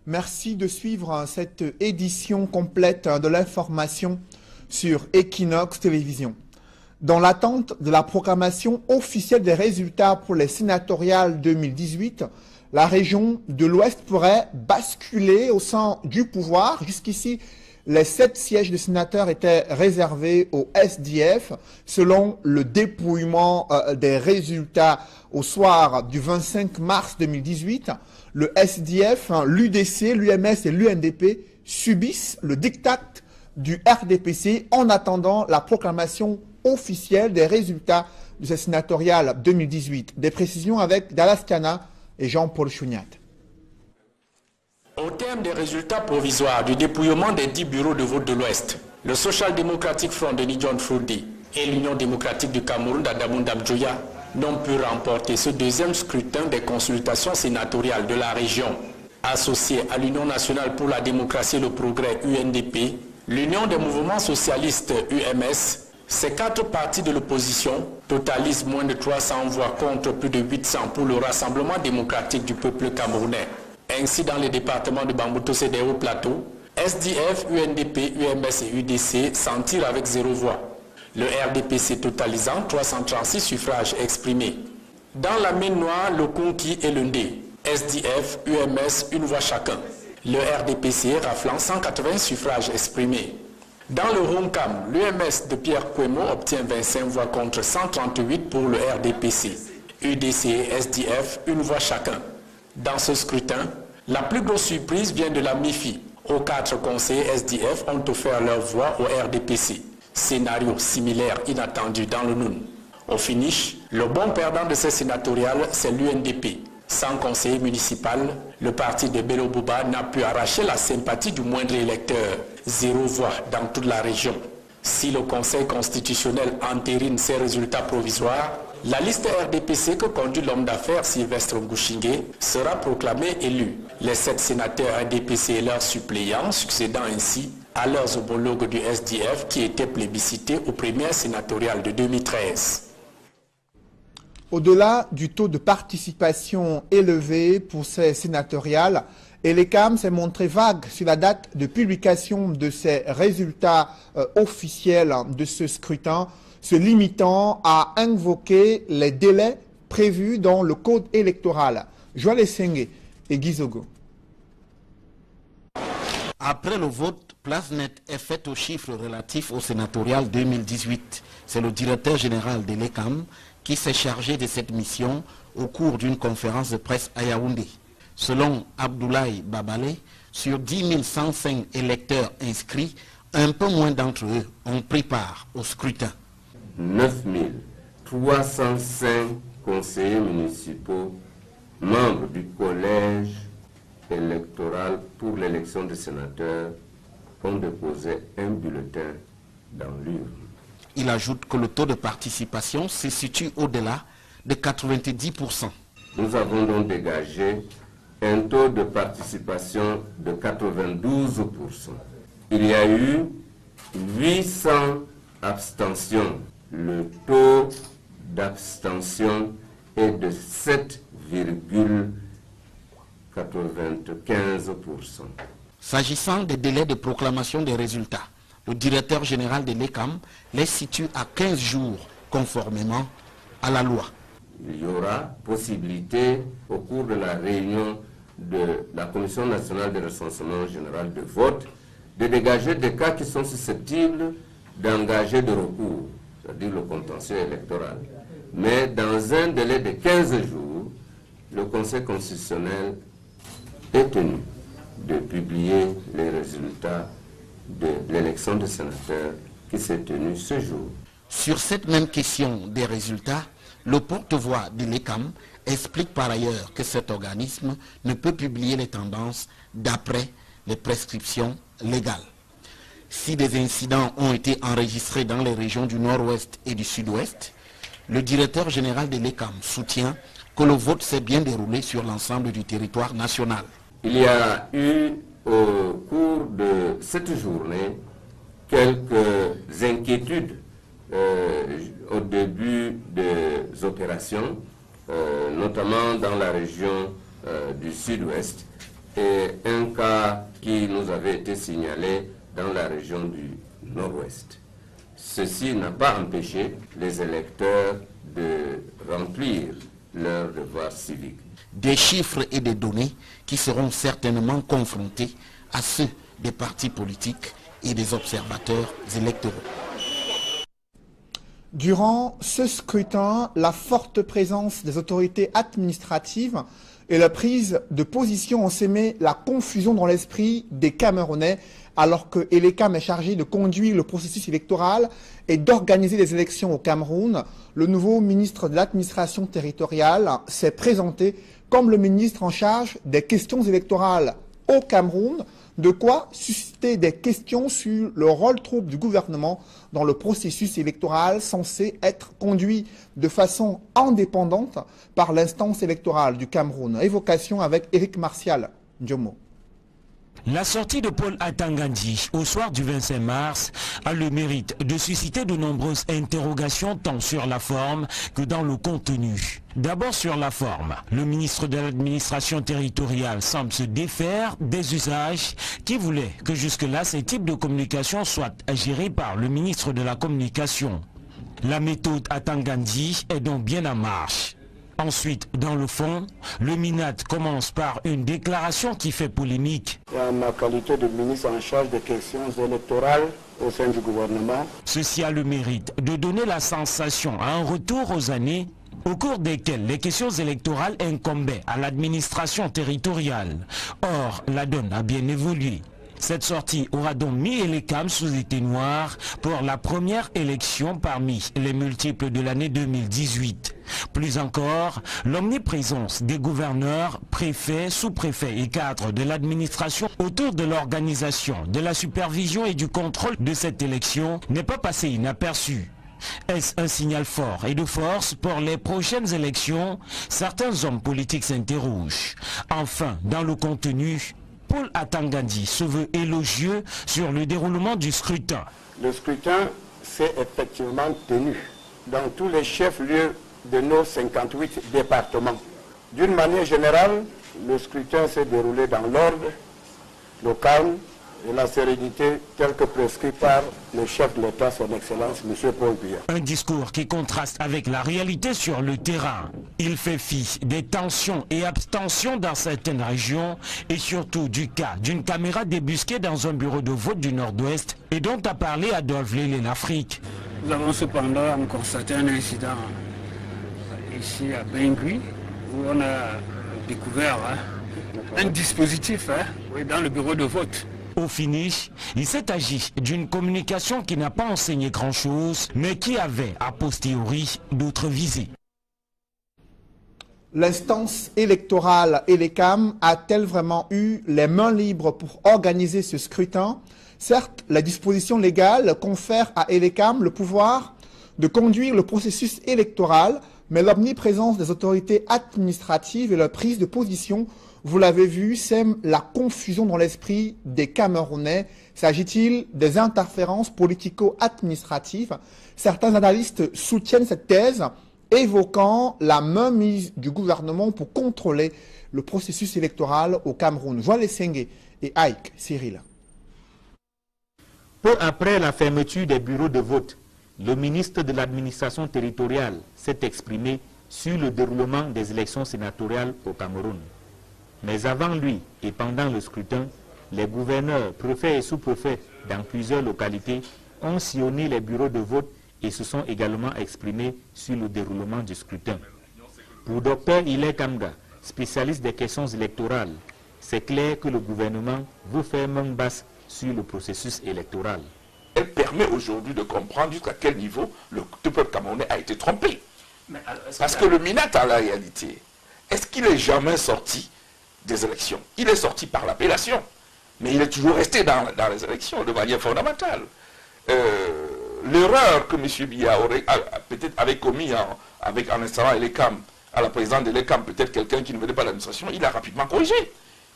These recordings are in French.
Merci de suivre cette édition complète de l'information sur Equinox Télévision. Dans l'attente de la proclamation officielle des résultats pour les sénatoriales 2018, la région de l'Ouest pourrait basculer au sein du pouvoir. Jusqu'ici, les 7 sièges de sénateurs étaient réservés au SDF. Selon le dépouillement des résultats au soir du 25 mars 2018, le SDF, l'UDC, l'UMS et l'UNDP subissent le diktat du RDPC en attendant la proclamation officielle des résultats de ces sénatoriales 2018. Des précisions avec Dallas Cana et Jean-Paul Chouniat. Au terme des résultats provisoires du dépouillement des 10 bureaux de vote de l'Ouest, le Social Democratic Front de John Frundi et l'Union démocratique du Cameroun d'Adamou Dabdjoya n'ont pu remporter ce deuxième scrutin des consultations sénatoriales de la région. Associée à l'Union nationale pour la démocratie et le progrès UNDP, l'Union des mouvements socialistes UMS, ces 4 partis de l'opposition totalisent moins de 300 voix contre plus de 800 pour le Rassemblement démocratique du peuple camerounais. Ainsi, dans les départements de Bambuto et des Hauts-Plateaux, SDF, UNDP, UMS et UDC s'en tirent avec 0 voix. Le RDPC totalisant 336 suffrages exprimés. Dans la mine noire, le Konki et le Ndé, SDF, UMS, 1 voix chacun. Le RDPC raflant 180 suffrages exprimés. Dans le Romcam, l'UMS de Pierre Kouemo obtient 25 voix contre 138 pour le RDPC. UDC et SDF, 1 voix chacun. Dans ce scrutin, la plus grosse surprise vient de la MIFI. Aux 4 conseillers SDF ont offert leur voix au RDPC. Scénario similaire inattendu dans le Noun. Au finish, le bon perdant de ces sénatoriales, c'est l'UNDP. Sans conseiller municipal, le parti de Bello Bouba n'a pu arracher la sympathie du moindre électeur. 0 voix dans toute la région. Si le Conseil constitutionnel entérine ces résultats provisoires, la liste RDPC que conduit l'homme d'affaires Sylvestre Ngouchingué sera proclamée élue. Les 7 sénateurs RDPC et leurs suppléants succédant ainsi à leurs homologues du SDF qui étaient plébiscités aux premières sénatoriales de 2013. Au-delà du taux de participation élevé pour ces sénatoriales, Elecam s'est montré vague sur la date de publication de ces résultats officiels de ce scrutin, se limitant à invoquer les délais prévus dans le code électoral. Joël Essenge et Gizogo. Après le vote, place nette est faite aux chiffres relatifs au sénatorial 2018. C'est le directeur général de l'ECAM qui s'est chargé de cette mission au cours d'une conférence de presse à Yaoundé. Selon Abdoulaye Babale, sur 10 105 électeurs inscrits, un peu moins d'entre eux ont pris part au scrutin. 9 305 conseillers municipaux, membres du collège électoral pour l'élection des sénateurs, ont déposé un bulletin dans l'urne. Il ajoute que le taux de participation se situe au-delà de 90%. Nous avons donc dégagé un taux de participation de 92%. Il y a eu 800 abstentions. Le taux d'abstention est de 7,95%. S'agissant des délais de proclamation des résultats, le directeur général de l'ECAM les situe à 15 jours conformément à la loi. Il y aura possibilité au cours de la réunion de la Commission nationale de recensement général de vote de dégager des cas qui sont susceptibles d'engager de recours, c'est-à-dire le contentieux électoral. Mais dans un délai de 15 jours, le Conseil constitutionnel est tenu de publier les résultats de l'élection des sénateurs qui s'est tenue ce jour. Sur cette même question des résultats, le porte-voix de l'ECAM explique par ailleurs que cet organisme ne peut publier les tendances d'après les prescriptions légales. Si des incidents ont été enregistrés dans les régions du Nord-Ouest et du Sud-Ouest, le directeur général de l'ECAM soutient que le vote s'est bien déroulé sur l'ensemble du territoire national. Il y a eu au cours de cette journée quelques inquiétudes au début des opérations, notamment dans la région du Sud-Ouest, et un cas qui nous avait été signalé dans la région du Nord-Ouest. Ceci n'a pas empêché les électeurs de remplir leurs devoirs civiques. Des chiffres et des données qui seront certainement confrontés à ceux des partis politiques et des observateurs électoraux. Durant ce scrutin, la forte présence des autorités administratives et la prise de position ont sémé la confusion dans l'esprit des Camerounais, alors que Elekam est chargé de conduire le processus électoral et d'organiser les élections au Cameroun. Le nouveau ministre de l'administration territoriale s'est présenté comme le ministre en charge des questions électorales au Cameroun, de quoi susciter des questions sur le rôle trouble du gouvernement dans le processus électoral censé être conduit de façon indépendante par l'instance électorale du Cameroun. Évocation avec Éric Martial Ndiomo. La sortie de Paul Atangandi au soir du 25 mars a le mérite de susciter de nombreuses interrogations tant sur la forme que dans le contenu. D'abord sur la forme, le ministre de l'administration territoriale semble se défaire des usages qui voulaient que jusque-là ces types de communication soient gérés par le ministre de la communication. La méthode Atangandi est donc bien en marche. Ensuite, dans le fond, le MINAT commence par une déclaration qui fait polémique. En ma qualité de ministre en charge des questions électorales au sein du gouvernement. Ceci a le mérite de donner la sensation à un retour aux années au cours desquelles les questions électorales incombaient à l'administration territoriale. Or, la donne a bien évolué. Cette sortie aura donc mis Elekam sous éteignoir pour la première élection parmi les multiples de l'année 2018. Plus encore, l'omniprésence des gouverneurs, préfets, sous-préfets et cadres de l'administration autour de l'organisation, de la supervision et du contrôle de cette élection n'est pas passé inaperçu. Est-ce un signal fort et de force pour les prochaines élections? Certains hommes politiques s'interrogent. Enfin, dans le contenu, Paul Atangandi se veut élogieux sur le déroulement du scrutin. Le scrutin s'est effectivement tenu dans tous les chefs-lieux de nos 58 départements. D'une manière générale, le scrutin s'est déroulé dans l'ordre, le calme et la sérénité telle que prescrit par le chef de l'État, son Excellence, M. Paul Biya. Un discours qui contraste avec la réalité sur le terrain. Il fait fi des tensions et abstentions dans certaines régions et surtout du cas d'une caméra débusquée dans un bureau de vote du Nord-Ouest et dont a parlé Adolphe Lélé-L'Afrique. Nous avons cependant constaté un incident ici à Bengui où on a découvert un dispositif dans le bureau de vote. Au finish, il s'est agi d'une communication qui n'a pas enseigné grand-chose, mais qui avait, a posteriori, d'autres visées. L'instance électorale Elekam a-t-elle vraiment eu les mains libres pour organiser ce scrutin? Certes, la disposition légale confère à Elekam le pouvoir de conduire le processus électoral, mais l'omniprésence des autorités administratives et leur prise de position, vous l'avez vu, sème la confusion dans l'esprit des Camerounais. S'agit-il des interférences politico-administratives? Certains analystes soutiennent cette thèse, évoquant la mainmise du gouvernement pour contrôler le processus électoral au Cameroun. Joël Sengue et Ike Cyril. Peu après la fermeture des bureaux de vote, le ministre de l'administration territoriale s'est exprimé sur le déroulement des élections sénatoriales au Cameroun. Mais avant lui et pendant le scrutin, les gouverneurs, préfets et sous-préfets dans plusieurs localités ont sillonné les bureaux de vote et se sont également exprimés sur le déroulement du scrutin. Pour Dr Ile Kamga, spécialiste des questions électorales, c'est clair que le gouvernement veut faire main basse sur le processus électoral. Elle permet aujourd'hui de comprendre jusqu'à quel niveau le peuple camerounais a été trompé. Parce que le MINAT, en la réalité, est-ce qu'il est jamais sorti des élections? Il est sorti par l'appellation, mais il est toujours resté dans les élections de manière fondamentale. L'erreur que M. Biya peut-être avait commis en installant Elekam à la présidence de l'Ekam, peut-être quelqu'un qui ne venait pas de l'administration, il a rapidement corrigé.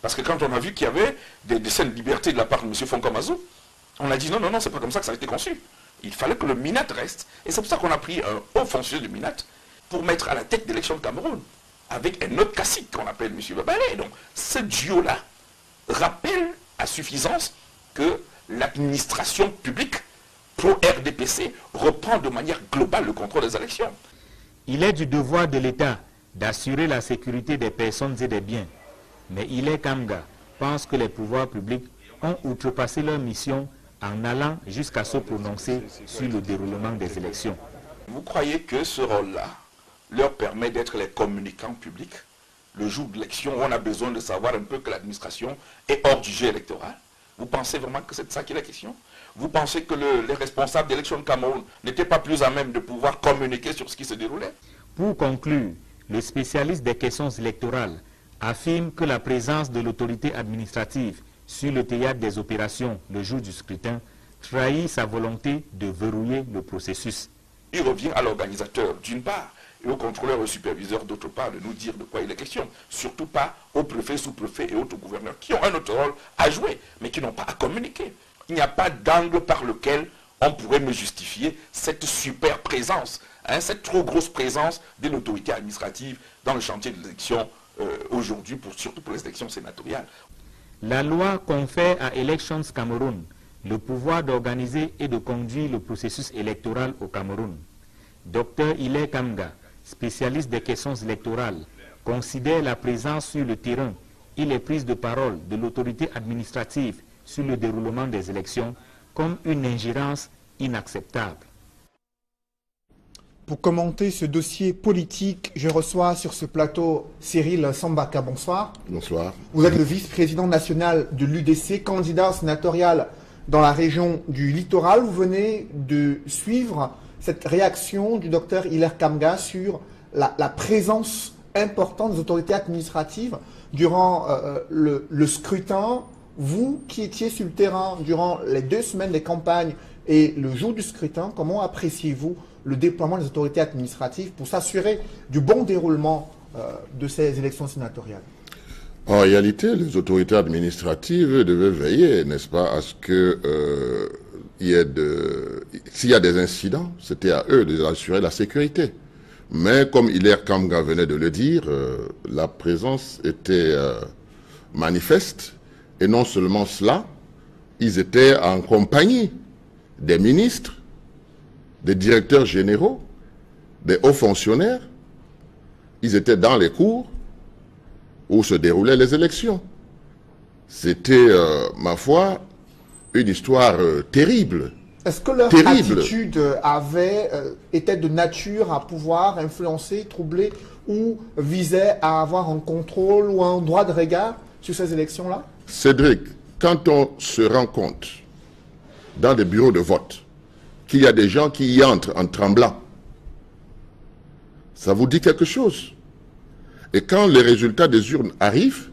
Parce que quand on a vu qu'il y avait des scènes de liberté de la part de M. Fonkamazou, on a dit non, c'est pas comme ça que ça a été conçu. Il fallait que le MINAT reste. Et c'est pour ça qu'on a pris un haut fonctionnaire du MINAT pour mettre à la tête d'élection de Cameroun, avec un autre cacique qu'on appelle M. Babalé. Donc ce duo-là rappelle à suffisance que l'administration publique pro-RDPC reprend de manière globale le contrôle des élections. Il est du devoir de l'État d'assurer la sécurité des personnes et des biens. Mais Hilaire Kamga pense que les pouvoirs publics ont outrepassé leur mission en allant jusqu'à se prononcer sur le déroulement des élections. Vous croyez que ce rôle-là leur permet d'être les communicants publics le jour de l'élection où on a besoin de savoir un peu que l'administration est hors du jeu électoral? Vous pensez vraiment que c'est de ça qu'il est question? Vous pensez que les responsables d'élection de Cameroun n'étaient pas plus à même de pouvoir communiquer sur ce qui se déroulait? Pour conclure, le spécialiste des questions électorales affirme que la présence de l'autorité administrative sur le théâtre des opérations le jour du scrutin trahit sa volonté de verrouiller le processus. Il revient à l'organisateur d'une part et au contrôleur et au superviseur d'autre part de nous dire de quoi il est question. Surtout pas aux préfets, sous-préfets et autres gouverneurs qui ont un autre rôle à jouer mais qui n'ont pas à communiquer. Il n'y a pas d'angle par lequel on pourrait me justifier cette super présence, cette trop grosse présence de l'autorité administrative dans le chantier de l'élection aujourd'hui, surtout pour les élections sénatoriales. La loi confère à Elections Cameroun le pouvoir d'organiser et de conduire le processus électoral au Cameroun. Dr Hilaire Kamga, spécialiste des questions électorales, considère la présence sur le terrain et les prises de parole de l'autorité administrative sur le déroulement des élections comme une ingérence inacceptable. Pour commenter ce dossier politique, je reçois sur ce plateau Cyril Sambaka. Bonsoir. Bonsoir. Vous êtes le vice-président national de l'UDC, candidat sénatorial dans la région du littoral. Vous venez de suivre cette réaction du docteur Hilaire Kamga sur la présence importante des autorités administratives durant le scrutin. Vous qui étiez sur le terrain durant les 2 semaines des campagnes et le jour du scrutin, comment appréciez-vous le déploiement des autorités administratives pour s'assurer du bon déroulement de ces élections sénatoriales? En réalité, les autorités administratives devaient veiller, n'est-ce pas, à ce que s'il y a des incidents, c'était à eux d'assurer la sécurité. Mais comme Hilaire Kamga venait de le dire, la présence était manifeste. Et non seulement cela, ils étaient en compagnie des ministres, des directeurs généraux, des hauts fonctionnaires. Ils étaient dans les cours où se déroulaient les élections. C'était, ma foi, une histoire terrible. Est-ce que leur attitude était de nature à pouvoir influencer, troubler ou visait à avoir un contrôle ou un droit de regard sur ces élections-là? Cédric, quand on se rend compte dans des bureaux de vote qu'il y a des gens qui y entrent en tremblant, ça vous dit quelque chose. Et quand les résultats des urnes arrivent,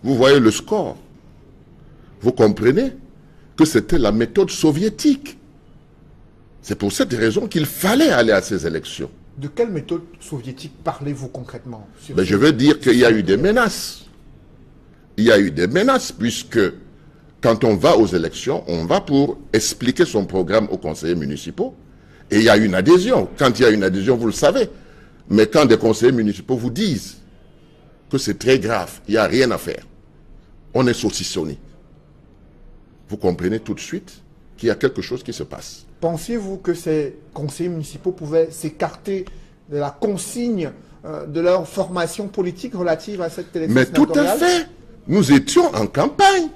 vous voyez le score. Vous comprenez que c'était la méthode soviétique. C'est pour cette raison qu'il fallait aller à ces élections. De quelle méthode soviétique parlez-vous concrètement? Je veux dire qu'il y a eu des menaces. Il y a eu des menaces puisque quand on va aux élections, on va pour expliquer son programme aux conseillers municipaux et il y a une adhésion. Quand il y a une adhésion, vous le savez. Mais quand des conseillers municipaux vous disent que c'est très grave, il n'y a rien à faire, on est saucissonné. Vous comprenez tout de suite qu'il y a quelque chose qui se passe. Pensiez-vous que ces conseillers municipaux pouvaient s'écarter de la consigne de leur formation politique relative à cette élection sénatoriale? Mais tout à fait. Nous étions en campagne.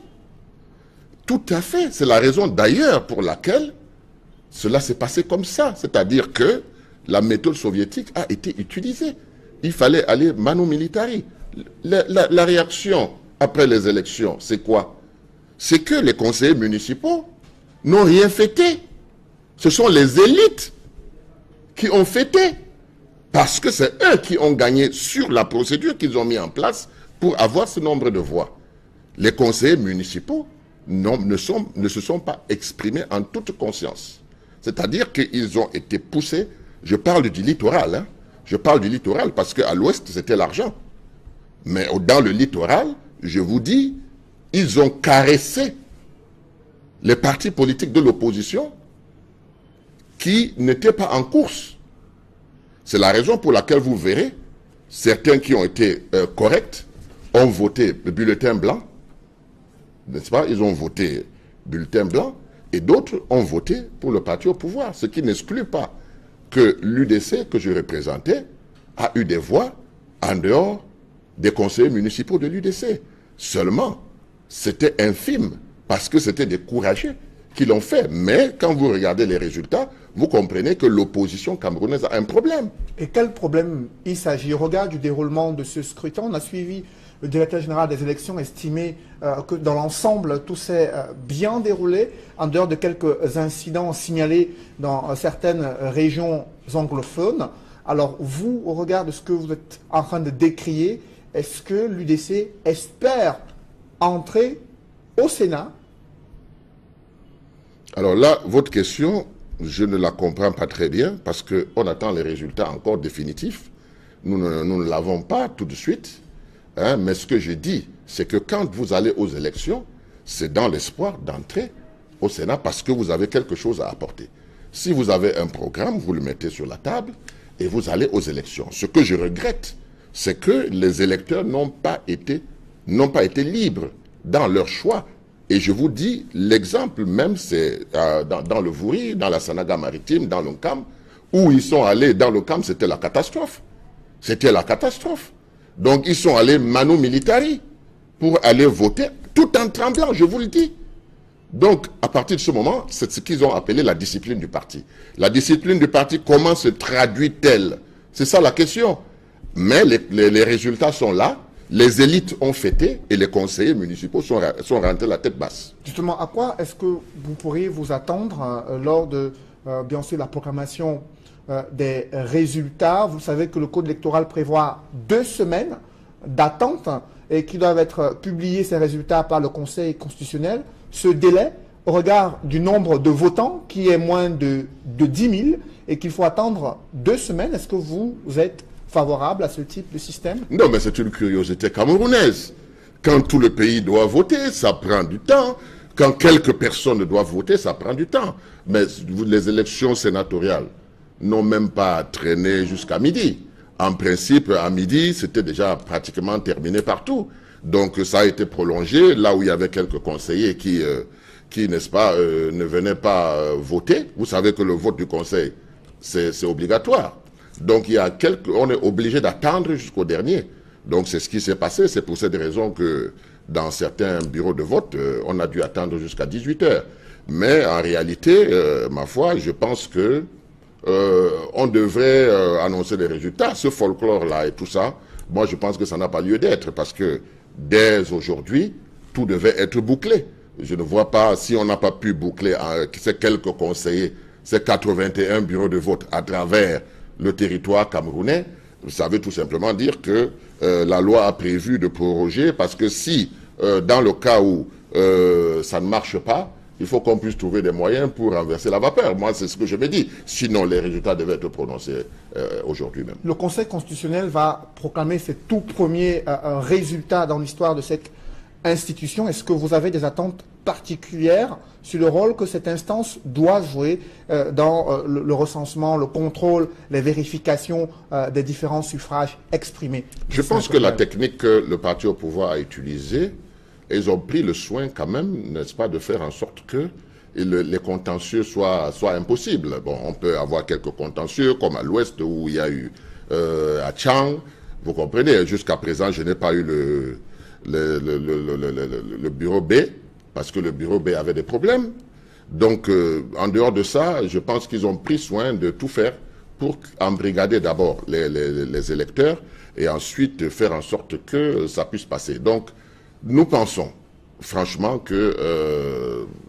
Tout à fait. C'est la raison d'ailleurs pour laquelle cela s'est passé comme ça. C'est-à-dire que la méthode soviétique a été utilisée. Il fallait aller manu militari. La réaction après les élections, c'est quoi? C'est que les conseillers municipaux n'ont rien fêté. Ce sont les élites qui ont fêté. Parce que c'est eux qui ont gagné sur la procédure qu'ils ont mis en place pour avoir ce nombre de voix. Les conseillers municipaux ne se sont pas exprimés en toute conscience. C'est-à-dire qu'ils ont été poussés. Je parle du littoral. Hein. Je parle du littoral parce qu'à l'ouest, c'était l'argent. Mais dans le littoral, je vous dis, ils ont caressé les partis politiques de l'opposition qui n'étaient pas en course. C'est la raison pour laquelle vous verrez, certains qui ont été corrects ont voté le bulletin blanc, n'est-ce pas? Ils ont voté bulletin blanc et d'autres ont voté pour le parti au pouvoir, ce qui n'exclut pas que l'UDC que je représentais a eu des voix en dehors des conseillers municipaux de l'UDC. Seulement, c'était infime parce que c'était des courageux qui l'ont fait. Mais quand vous regardez les résultats, vous comprenez que l'opposition camerounaise a un problème. Et quel problème il s'agit? Au regard du déroulement de ce scrutin, on a suivi le directeur général des élections estimé que dans l'ensemble, tout s'est bien déroulé, en dehors de quelques incidents signalés dans certaines régions anglophones. Alors vous, au regard de ce que vous êtes en train de décrier, est-ce que l'UDC espère entrer au Sénat? Alors là, votre question, je ne la comprends pas très bien parce qu'on attend les résultats encore définitifs. Nous ne l'avons pas tout de suite. Hein, mais ce que je dis, c'est que quand vous allez aux élections, c'est dans l'espoir d'entrer au Sénat parce que vous avez quelque chose à apporter. Si vous avez un programme, vous le mettez sur la table et vous allez aux élections. Ce que je regrette, c'est que les électeurs n'ont pas été libres dans leur choix. Et je vous dis, l'exemple même, c'est dans le Vouri, dans la Sanaga maritime, dans le CAM, où ils sont allés, dans le CAM, c'était la catastrophe. C'était la catastrophe. Donc, ils sont allés manu militari pour aller voter, tout en tremblant, je vous le dis. Donc, à partir de ce moment, c'est ce qu'ils ont appelé la discipline du parti. La discipline du parti, comment se traduit-elle? C'est ça la question. Mais les résultats sont là, les élites ont fêté et les conseillers municipaux sont rentrés la tête basse. Justement, à quoi est-ce que vous pourriez vous attendre lors de, bien sûr, la proclamation des résultats? Vous savez que le code électoral prévoit 2 semaines d'attente et qui doivent être publiés, ces résultats, par le Conseil constitutionnel. Ce délai, au regard du nombre de votants, qui est moins de 10 000 et qu'il faut attendre 2 semaines, est-ce que vous êtes favorable à ce type de système? Non, mais c'est une curiosité camerounaise. Quand tout le pays doit voter, ça prend du temps. Quand quelques personnes doivent voter, ça prend du temps. Mais les élections sénatoriales n'ont même pas traîné jusqu'à midi. En principe, à midi, c'était déjà pratiquement terminé partout. Donc ça a été prolongé, là où il y avait quelques conseillers qui n'est-ce pas, ne venaient pas voter. Vous savez que le vote du conseil, c'est obligatoire. Donc on est obligé d'attendre jusqu'au dernier. Donc c'est ce qui s'est passé. C'est pour cette raison que dans certains bureaux de vote, on a dû attendre jusqu'à 18 h. Mais en réalité, ma foi, je pense que on devrait annoncer les résultats. Ce folklore-là et tout ça, moi je pense que ça n'a pas lieu d'être parce que dès aujourd'hui, tout devait être bouclé. Je ne vois pas, si on n'a pas pu boucler ces quelques conseillers, ces 81 bureaux de vote à travers le territoire camerounais, ça veut tout simplement dire que la loi a prévu de proroger parce que si, dans le cas où ça ne marche pas, il faut qu'on puisse trouver des moyens pour renverser la vapeur. Moi, c'est ce que je me dis. Sinon, les résultats devaient être prononcés aujourd'hui même. Le Conseil constitutionnel va proclamer ses tout premiers résultats dans l'histoire de cette institution. Est-ce que vous avez des attentes particulières sur le rôle que cette instance doit jouer dans le recensement, le contrôle, les vérifications des différents suffrages exprimés? Je pense que la technique que le parti au pouvoir a utilisée, ils ont pris le soin quand même, n'est-ce pas, de faire en sorte que les contentieux soient impossibles. Bon, on peut avoir quelques contentieux, comme à l'ouest où il y a eu à Tchang. Vous comprenez, jusqu'à présent, je n'ai pas eu le bureau B, parce que le bureau B avait des problèmes. Donc, en dehors de ça, je pense qu'ils ont pris soin de tout faire pour embrigader d'abord les électeurs et ensuite faire en sorte que ça puisse passer. Donc, nous pensons franchement que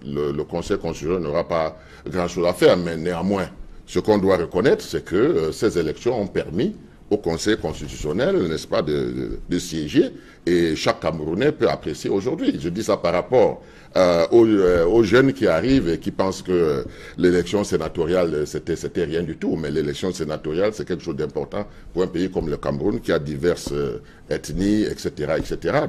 le Conseil constitutionnel n'aura pas grand-chose à faire, mais néanmoins, ce qu'on doit reconnaître, c'est que ces élections ont permis au Conseil constitutionnel, n'est-ce pas, de siéger, et chaque Camerounais peut apprécier aujourd'hui. Je dis ça par rapport aux jeunes qui arrivent et qui pensent que l'élection sénatoriale, c'était rien du tout, mais l'élection sénatoriale, c'est quelque chose d'important pour un pays comme le Cameroun, qui a diverses ethnies, etc., etc.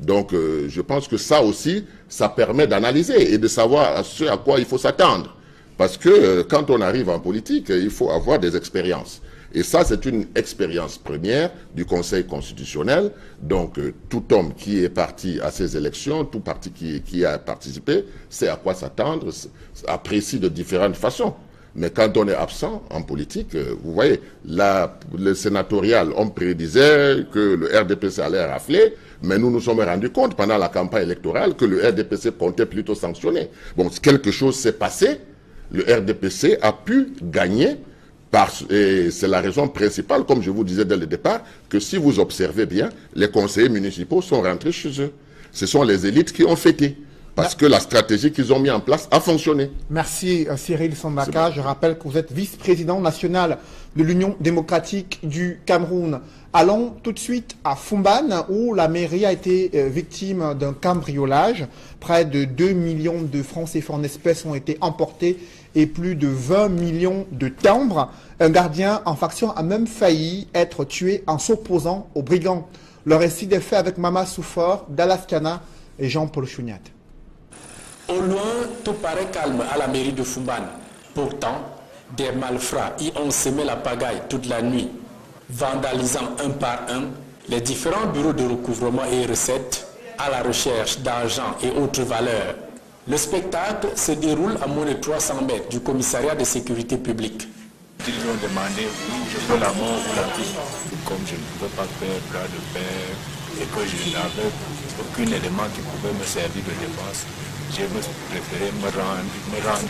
Donc, je pense que ça aussi, ça permet d'analyser et de savoir ce à quoi il faut s'attendre. Parce que quand on arrive en politique, il faut avoir des expériences. Et ça, c'est une expérience première du Conseil constitutionnel. Donc, tout homme qui est parti à ces élections, tout parti qui a participé, sait à quoi s'attendre, apprécie de différentes façons. Mais quand on est absent en politique, vous voyez, là, le sénatorial, on prédisait que le RDPC allait rafler, mais nous nous sommes rendus compte pendant la campagne électorale que le RDPC comptait plutôt sanctionner. Bon, quelque chose s'est passé, le RDPC a pu gagner, et c'est la raison principale, comme je vous disais dès le départ, que si vous observez bien, les conseillers municipaux sont rentrés chez eux. Ce sont les élites qui ont fêté. Parce que la stratégie qu'ils ont mis en place a fonctionné. Merci Cyril Sambaka. Je rappelle que vous êtes vice-président national de l'Union démocratique du Cameroun. Allons tout de suite à Fumban, où la mairie a été victime d'un cambriolage. Près de 2 millions de francs CFA en espèces ont été emportés et plus de 20 millions de timbres. Un gardien en faction a même failli être tué en s'opposant aux brigands. Le récit est fait avec Mama Soufor, Dalaskana et Jean-Paul Chouniat. Au loin, tout paraît calme à la mairie de Fumban. Pourtant, des malfrats y ont semé la pagaille toute la nuit, vandalisant un par un les différents bureaux de recouvrement et recettes à la recherche d'argent et autres valeurs. Le spectacle se déroule à moins de 300 mètres du commissariat de sécurité publique. Ils ont demandé oui, je veux la mort ou la vie. Comme je ne pouvais pas faire bras de fer et que je n'avais aucun élément qui pouvait me servir de défense, j'ai préféré me rendre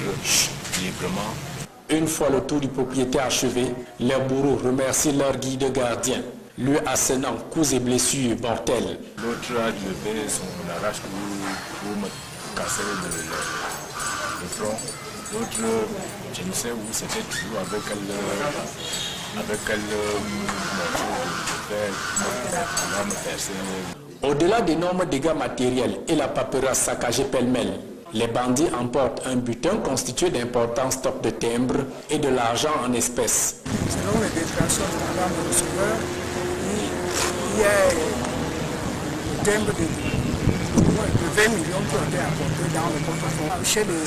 librement. Une fois le tour du propriétaire achevé, les bourreaux remercient leur guide gardien, lui assénant coups et blessures mortelles. L'autre a levé son arrache-cou pour me casser le front. L'autre, je ne sais où c'était toujours avec quel morceau me percer. Au-delà d'énormes dégâts matériels et la paperasse saccagée pêle-mêle, les bandits emportent un butin constitué d'importants stocks de timbres et de l'argent en espèces. Selon les déclarations de Madame le receveur, il y a des timbres de 20 millions qui ont été apportés dans le portefeuille. Chez le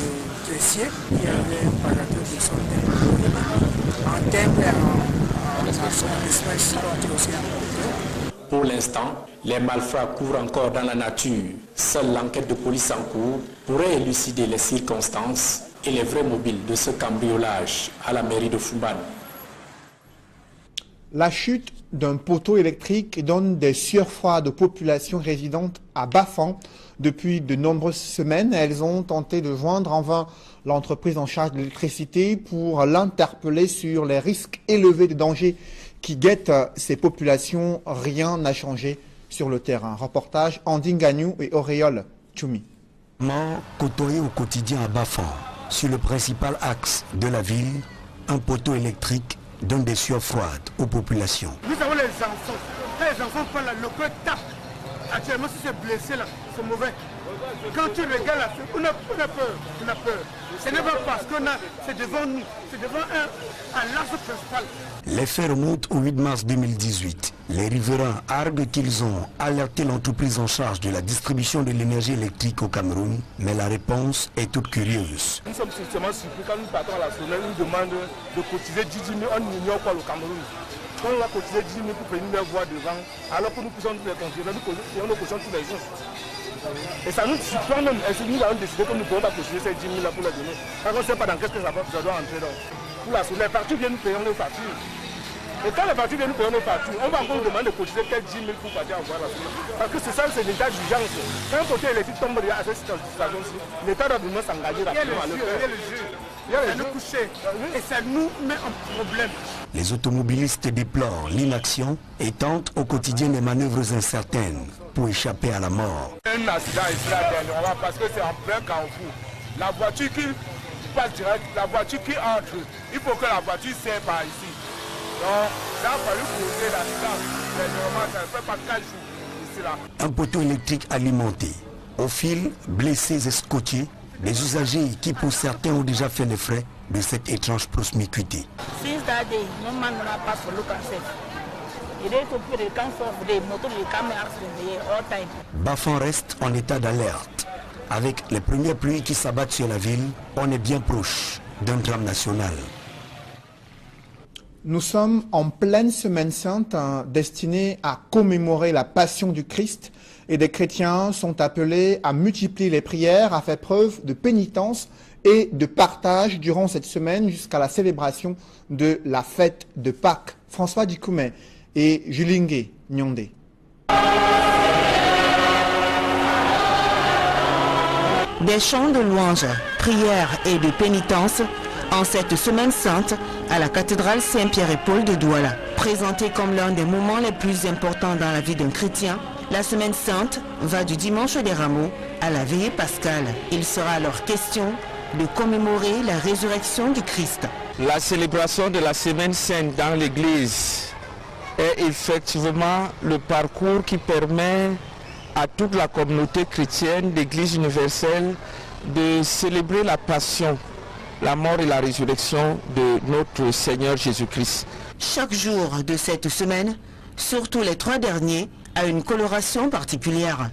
caissier, il y avait un parateur de son timbre. En timbre et en espèces qui ont été aussi apportés. Pour l'instant, les malfrats courent encore dans la nature. Seule l'enquête de police en cours pourrait élucider les circonstances et les vrais mobiles de ce cambriolage à la mairie de Fumban. La chute d'un poteau électrique donne des sueurs froides aux populations résidentes à Bafan. Depuis de nombreuses semaines, elles ont tenté de joindre en vain l'entreprise en charge de l'électricité pour l'interpeller sur les risques élevés de danger qui guettent ces populations. Rien n'a changé sur le terrain. Reportage Andine Gagnou et Auréole Tchoumi. Côtoyé au quotidien à Bafan, sur le principal axe de la ville, un poteau électrique donne des sueurs froides aux populations. Nous avons les enfants. Quand les enfants parlent, le cœur tape. Actuellement, si c'est blessé là, c'est mauvais. Quand tu regardes là, on a peur. On a peur. Ce n'est pas parce qu'on a, c'est devant nous, c'est devant un l'axe principal. Les faits remontent au 8 mars 2018. Les riverains arguent qu'ils ont alerté l'entreprise en charge de la distribution de l'énergie électrique au Cameroun, mais la réponse est toute curieuse. Nous sommes justement surpris quand nous partons à la semaine, nous demandent de cotiser 10 000, on ignore quoi le Cameroun. Quand on va cotiser 10 000 pour venir les voir devant, alors que nous poussons tous les contrôleurs, nous payons nos cautions tous les jours. Et ça nous surprend même, et nous avons décidé que nous ne pouvons pas cotiser ces 10 000 là pour les donner. Parce qu'on ne sait pas dans qu'est-ce que ça doit entrer. Donc. Pour la soleil, les factures viennent, nous payons nos factures. Et quand les factures viennent, nous payons nos factures, on va encore nous demander de cotiser peut-être 10 000 pour partir avoir la soleil. Parce que c'est ça, c'est l'état d'urgence. Quand un côté électrique tombe à cette situation-ci, l'État doit vraiment s'engager rapidement à le faire. Il y a le coucher, et ça nous met en problème. Les automobilistes déplorent l'inaction et tentent au quotidien des manœuvres incertaines pour échapper à la mort. Un accident ici là dernièrement parce que c'est en plein carrefour. La voiture qui passe direct, la voiture qui entre, il faut que la voiture serre par ici. Donc, ça a fallu causer l'accident. Dernièrement, ça ne fait pas 4 jours ici là. Un poteau électrique alimenté, au fil, blessés et scotchés, des usagers qui pour certains ont déjà fait les frais de cette étrange promiscuité. Bafan reste en état d'alerte. Avec les premières pluies qui s'abattent sur la ville, on est bien proche d'un drame national. Nous sommes en pleine semaine sainte destinée à commémorer la passion du Christ et des chrétiens sont appelés à multiplier les prières, à faire preuve de pénitence et de partage durant cette semaine jusqu'à la célébration de la fête de Pâques. François Dikoumé et Julingue Nyondé. Des chants de louanges, prières et de pénitence en cette semaine sainte à la cathédrale Saint-Pierre et Paul de Douala. Présentée comme l'un des moments les plus importants dans la vie d'un chrétien, la semaine sainte va du dimanche des Rameaux à la veillée pascale. Il sera alors question de commémorer la résurrection du Christ. La célébration de la semaine sainte dans l'église est effectivement le parcours qui permet à toute la communauté chrétienne d'église universelle de célébrer la passion, la mort et la résurrection de notre Seigneur Jésus-Christ. Chaque jour de cette semaine, surtout les 3 derniers, a une coloration particulière.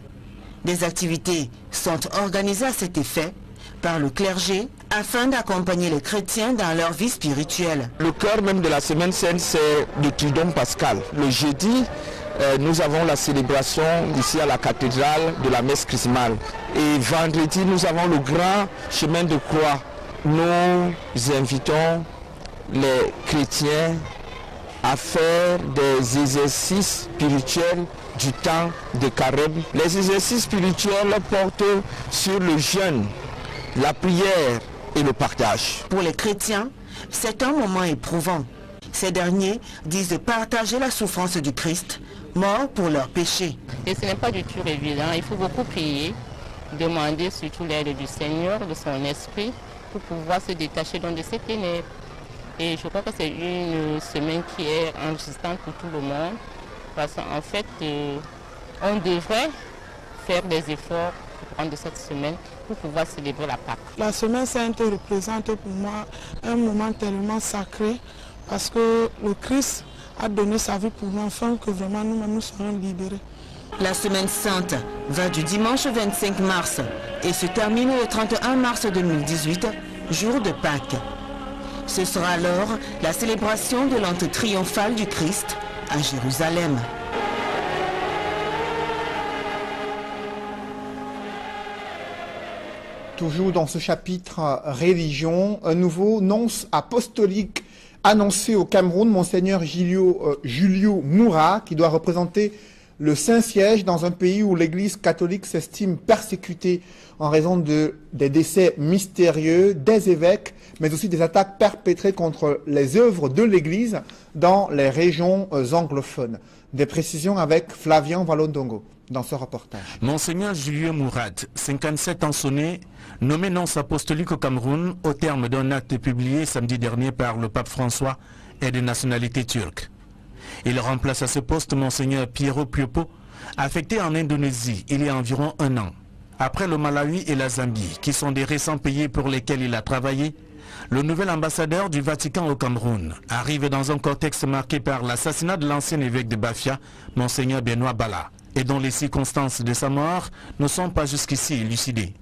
Des activités sont organisées à cet effet par le clergé afin d'accompagner les chrétiens dans leur vie spirituelle. Le cœur même de la semaine sainte, c'est le Triduum pascal. Le jeudi, nous avons la célébration ici à la cathédrale de la messe chrismale. Et vendredi, nous avons le grand chemin de croix. Nous invitons les chrétiens à faire des exercices spirituels du temps de carême. Les exercices spirituels portent sur le jeûne, la prière et le partage. Pour les chrétiens, c'est un moment éprouvant. Ces derniers disent partager la souffrance du Christ, mort pour leurs péchés. Et ce n'est pas du tout évident, il faut beaucoup prier, demander surtout l'aide du Seigneur, de son esprit, pour pouvoir se détacher de ces ténèbres. Et je crois que c'est une semaine qui est enrichissante pour tout le monde, parce qu'en fait, on devrait faire des efforts pour prendre cette semaine pour pouvoir célébrer la Pâque. La semaine sainte représente pour moi un moment tellement sacré, parce que le Christ a donné sa vie pour nous afin que vraiment nous serons libérés. La semaine sainte va du dimanche 25 mars et se termine le 31 mars 2018, jour de Pâques. Ce sera alors la célébration de l'entrée triomphale du Christ à Jérusalem. Toujours dans ce chapitre religion, un nouveau nonce apostolique annoncé au Cameroun, Monseigneur Julio Moura, qui doit représenter le Saint-Siège dans un pays où l'Église catholique s'estime persécutée en raison des décès mystérieux des évêques, mais aussi des attaques perpétrées contre les œuvres de l'Église dans les régions anglophones. Des précisions avec Flavien Valondongo dans ce reportage. Monseigneur Julio Moura, 57 ans sonné, nommé nonce apostolique au Cameroun au terme d'un acte publié samedi dernier par le pape François, est de nationalité turque. Il remplace à ce poste Monseigneur Piero Piopo, affecté en Indonésie il y a environ 1 an. Après le Malawi et la Zambie, qui sont des récents pays pour lesquels il a travaillé, le nouvel ambassadeur du Vatican au Cameroun arrive dans un contexte marqué par l'assassinat de l'ancien évêque de Bafia, Monseigneur Benoît Bala, et dont les circonstances de sa mort ne sont pas jusqu'ici élucidées.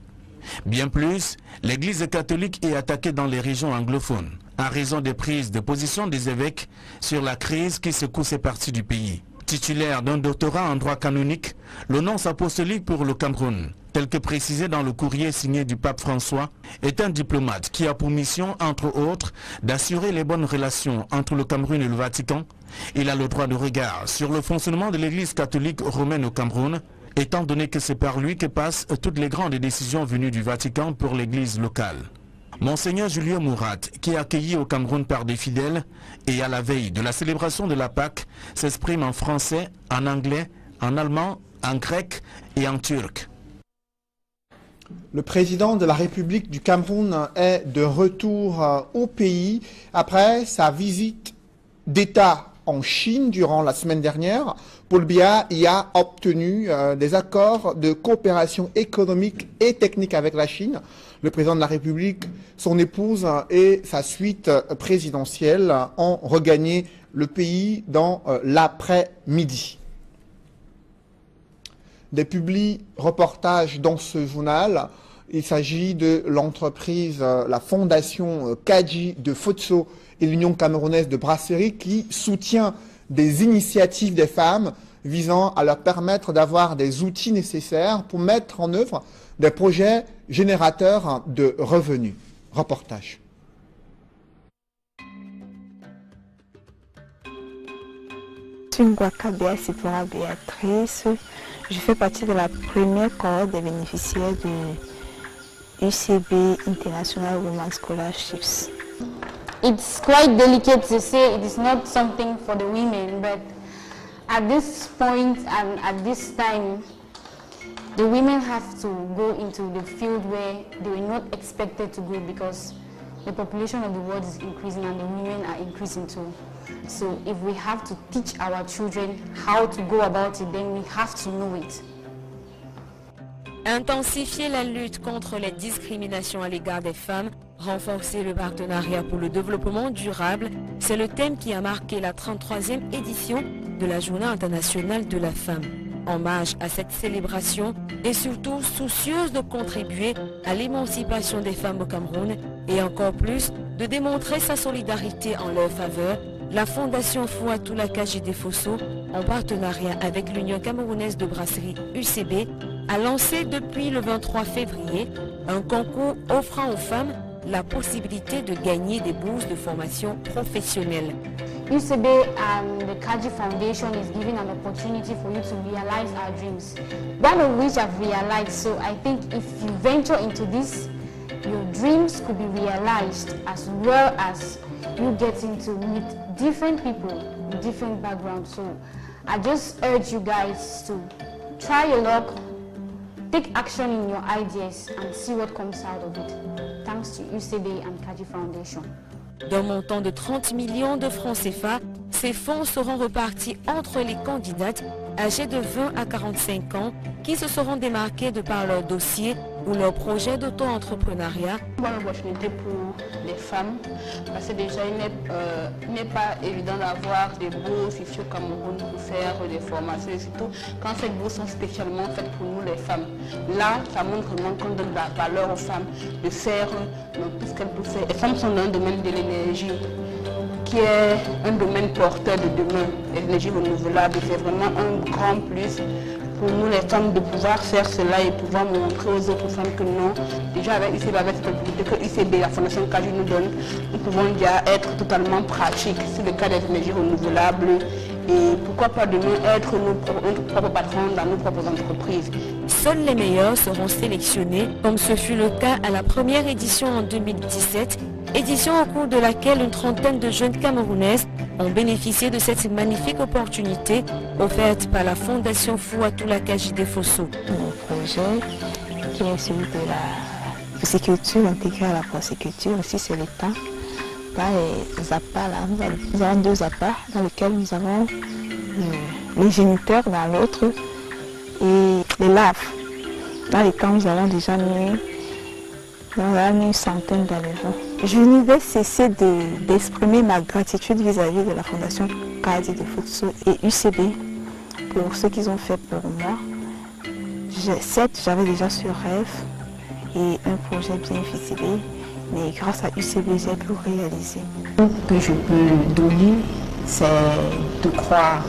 Bien plus, l'Église catholique est attaquée dans les régions anglophones, en raison des prises de position des évêques sur la crise qui secoue ces parties du pays. Titulaire d'un doctorat en droit canonique, le nonce apostolique pour le Cameroun, tel que précisé dans le courrier signé du pape François, est un diplomate qui a pour mission, entre autres, d'assurer les bonnes relations entre le Cameroun et le Vatican. Il a le droit de regard sur le fonctionnement de l'Église catholique romaine au Cameroun, étant donné que c'est par lui que passent toutes les grandes décisions venues du Vatican pour l'Église locale. Monseigneur Julio Moura, qui est accueilli au Cameroun par des fidèles et à la veille de la célébration de la Pâque, s'exprime en français, en anglais, en allemand, en grec et en turc. Le président de la République du Cameroun est de retour au pays après sa visite d'État en Chine durant la semaine dernière. Paul Biya y a obtenu des accords de coopération économique et technique avec la Chine. Le président de la République, son épouse et sa suite présidentielle ont regagné le pays dans l'après-midi. Des reportages dans ce journal. Il s'agit de l'entreprise, la fondation Kadji de Fotso et l'Union camerounaise de brasserie qui soutient des initiatives des femmes visant à leur permettre d'avoir des outils nécessaires pour mettre en œuvre des projets générateurs de revenus. Reportage. Je suis Ngwakabia Sipora Béatrice. Je fais partie de la première cohorte des bénéficiaires de UCB International Women's Scholarships. It's quite delicate to say it is not something for the women, but at this point and at this time, the women have to go into the field where they were not expected to go because the population of the world is increasing and the women are increasing too. So if we have to teach our children how to go about it, then we have to know it. Intensifier la lutte contre les discriminations à l'égard des femmes, renforcer le partenariat pour le développement durable, c'est le thème qui a marqué la 33e édition de la Journée internationale de la femme. Hommage à cette célébration et surtout soucieuse de contribuer à l'émancipation des femmes au Cameroun et encore plus de démontrer sa solidarité en leur faveur, la Fondation Fouatoula Kadji Fosso, en partenariat avec l'Union camerounaise de brasserie UCB, a lancé depuis le 23 février un concours offrant aux femmes la possibilité de gagner des bourses de formation professionnelle. UCB and the Kadji Foundation is giving an opportunity for you to realize our dreams. One of which I've realized, so I think if you venture into this, your dreams could be realized as well as you getting to meet different people with different backgrounds. So I just urge you guys to try your luck, take action in your ideas and see what comes out of it. Thanks to UCB and Kadji Foundation. D'un montant de 30 millions de francs CFA, ces fonds seront repartis entre les candidates âgées de 20 à 45 ans qui se seront démarquées de par leur dossier ou leur projet d'auto-entrepreneuriat. Bonne opportunité pour les femmes parce que déjà il n'est pas évident d'avoir des bourses ici au Cameroun pour faire des formations et surtout quand ces bourses sont spécialement faites pour nous les femmes. Là, ça montre vraiment qu'on donne de la valeur aux femmes de faire tout ce qu'elles peuvent faire. Les femmes sont dans le domaine de l'énergie qui est un domaine porteur de demain. L'énergie renouvelable, c'est vraiment un grand plus pour nous les femmes de pouvoir faire cela et pouvoir montrer aux autres femmes que non, déjà avec UCB, avec cette opportunité que UCB, la Fondation Kadji nous donne, nous pouvons déjà être totalement pratiques sur le cas des énergies renouvelables et pourquoi pas demain être notre propre patron dans nos propres entreprises. Seuls les meilleurs seront sélectionnés, comme ce fut le cas à la première édition en 2017, édition au cours de laquelle une trentaine de jeunes Camerounaises ont bénéficié de cette magnifique opportunité offerte par la Fondation Fouatoula Kadji Fosso. Mon projet, qui est celui de la pisciculture intégrée à la porciculture, aussi c'est l'État. Là, les appâts, là, nous avons deux appâts dans lesquels nous avons les géniteurs dans l'autre et les laves. Dans les camps, nous avons déjà mis une centaine d'éléphants. Je ne vais cesser d'exprimer ma gratitude vis-à-vis de la Fondation Kadji Fosso et UCB pour ce qu'ils ont fait pour moi. Certes, j'avais déjà ce rêve et un projet bien ficelé, mais grâce à UCB, j'ai pu réaliser. Ce que je peux donner, c'est de croire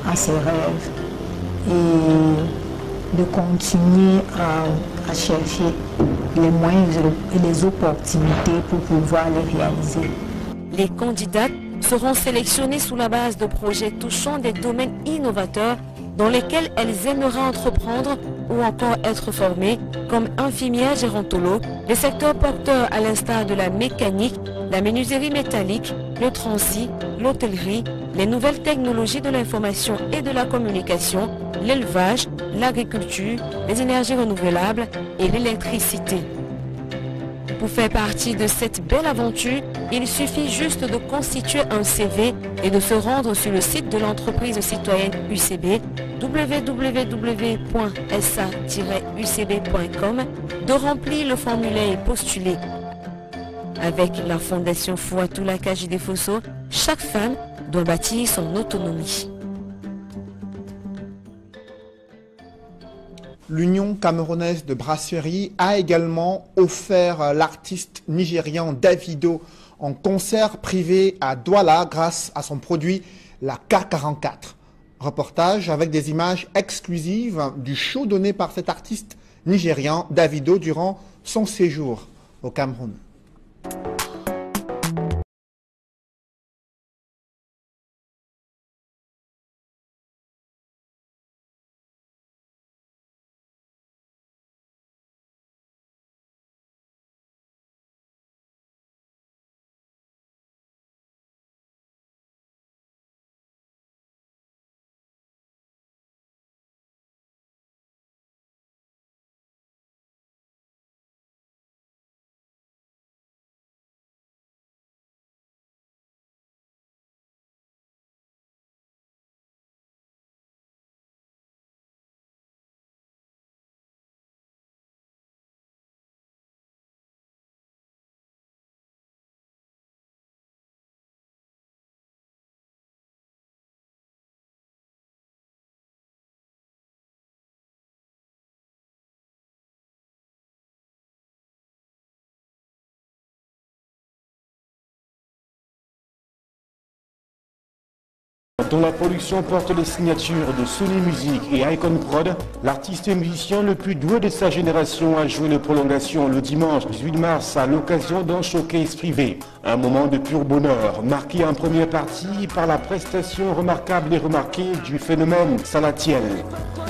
à ses rêves et de continuer à chercher les moyens et les opportunités pour pouvoir les réaliser. Les candidates seront sélectionnées sous la base de projets touchant des domaines innovateurs dans lesquels elles aimeraient entreprendre ou encore être formées, comme infirmières gérontologues, les secteurs porteurs à l'instar de la mécanique, la menuiserie métallique, le transit, l'hôtellerie, les nouvelles technologies de l'information et de la communication, l'élevage, l'agriculture, les énergies renouvelables et l'électricité. Pour faire partie de cette belle aventure, il suffit juste de constituer un CV et de se rendre sur le site de l'entreprise citoyenne UCB, www.sa-ucb.com, de remplir le formulaire et postuler. Avec la Fondation Fouatoula Kadji Fosso, chaque femme doit bâtir son autonomie. L'Union camerounaise de brasserie a également offert l'artiste nigérian Davido en concert privé à Douala grâce à son produit la K44. Reportage avec des images exclusives du show donné par cet artiste nigérian Davido durant son séjour au Cameroun. Dont la production porte les signatures de Sony Music et Icon Prod, l'artiste et musicien le plus doué de sa génération a joué les prolongations le dimanche 18 mars à l'occasion d'un showcase privé. Un moment de pur bonheur, marqué en première partie par la prestation remarquable et remarquée du phénomène Salatiel.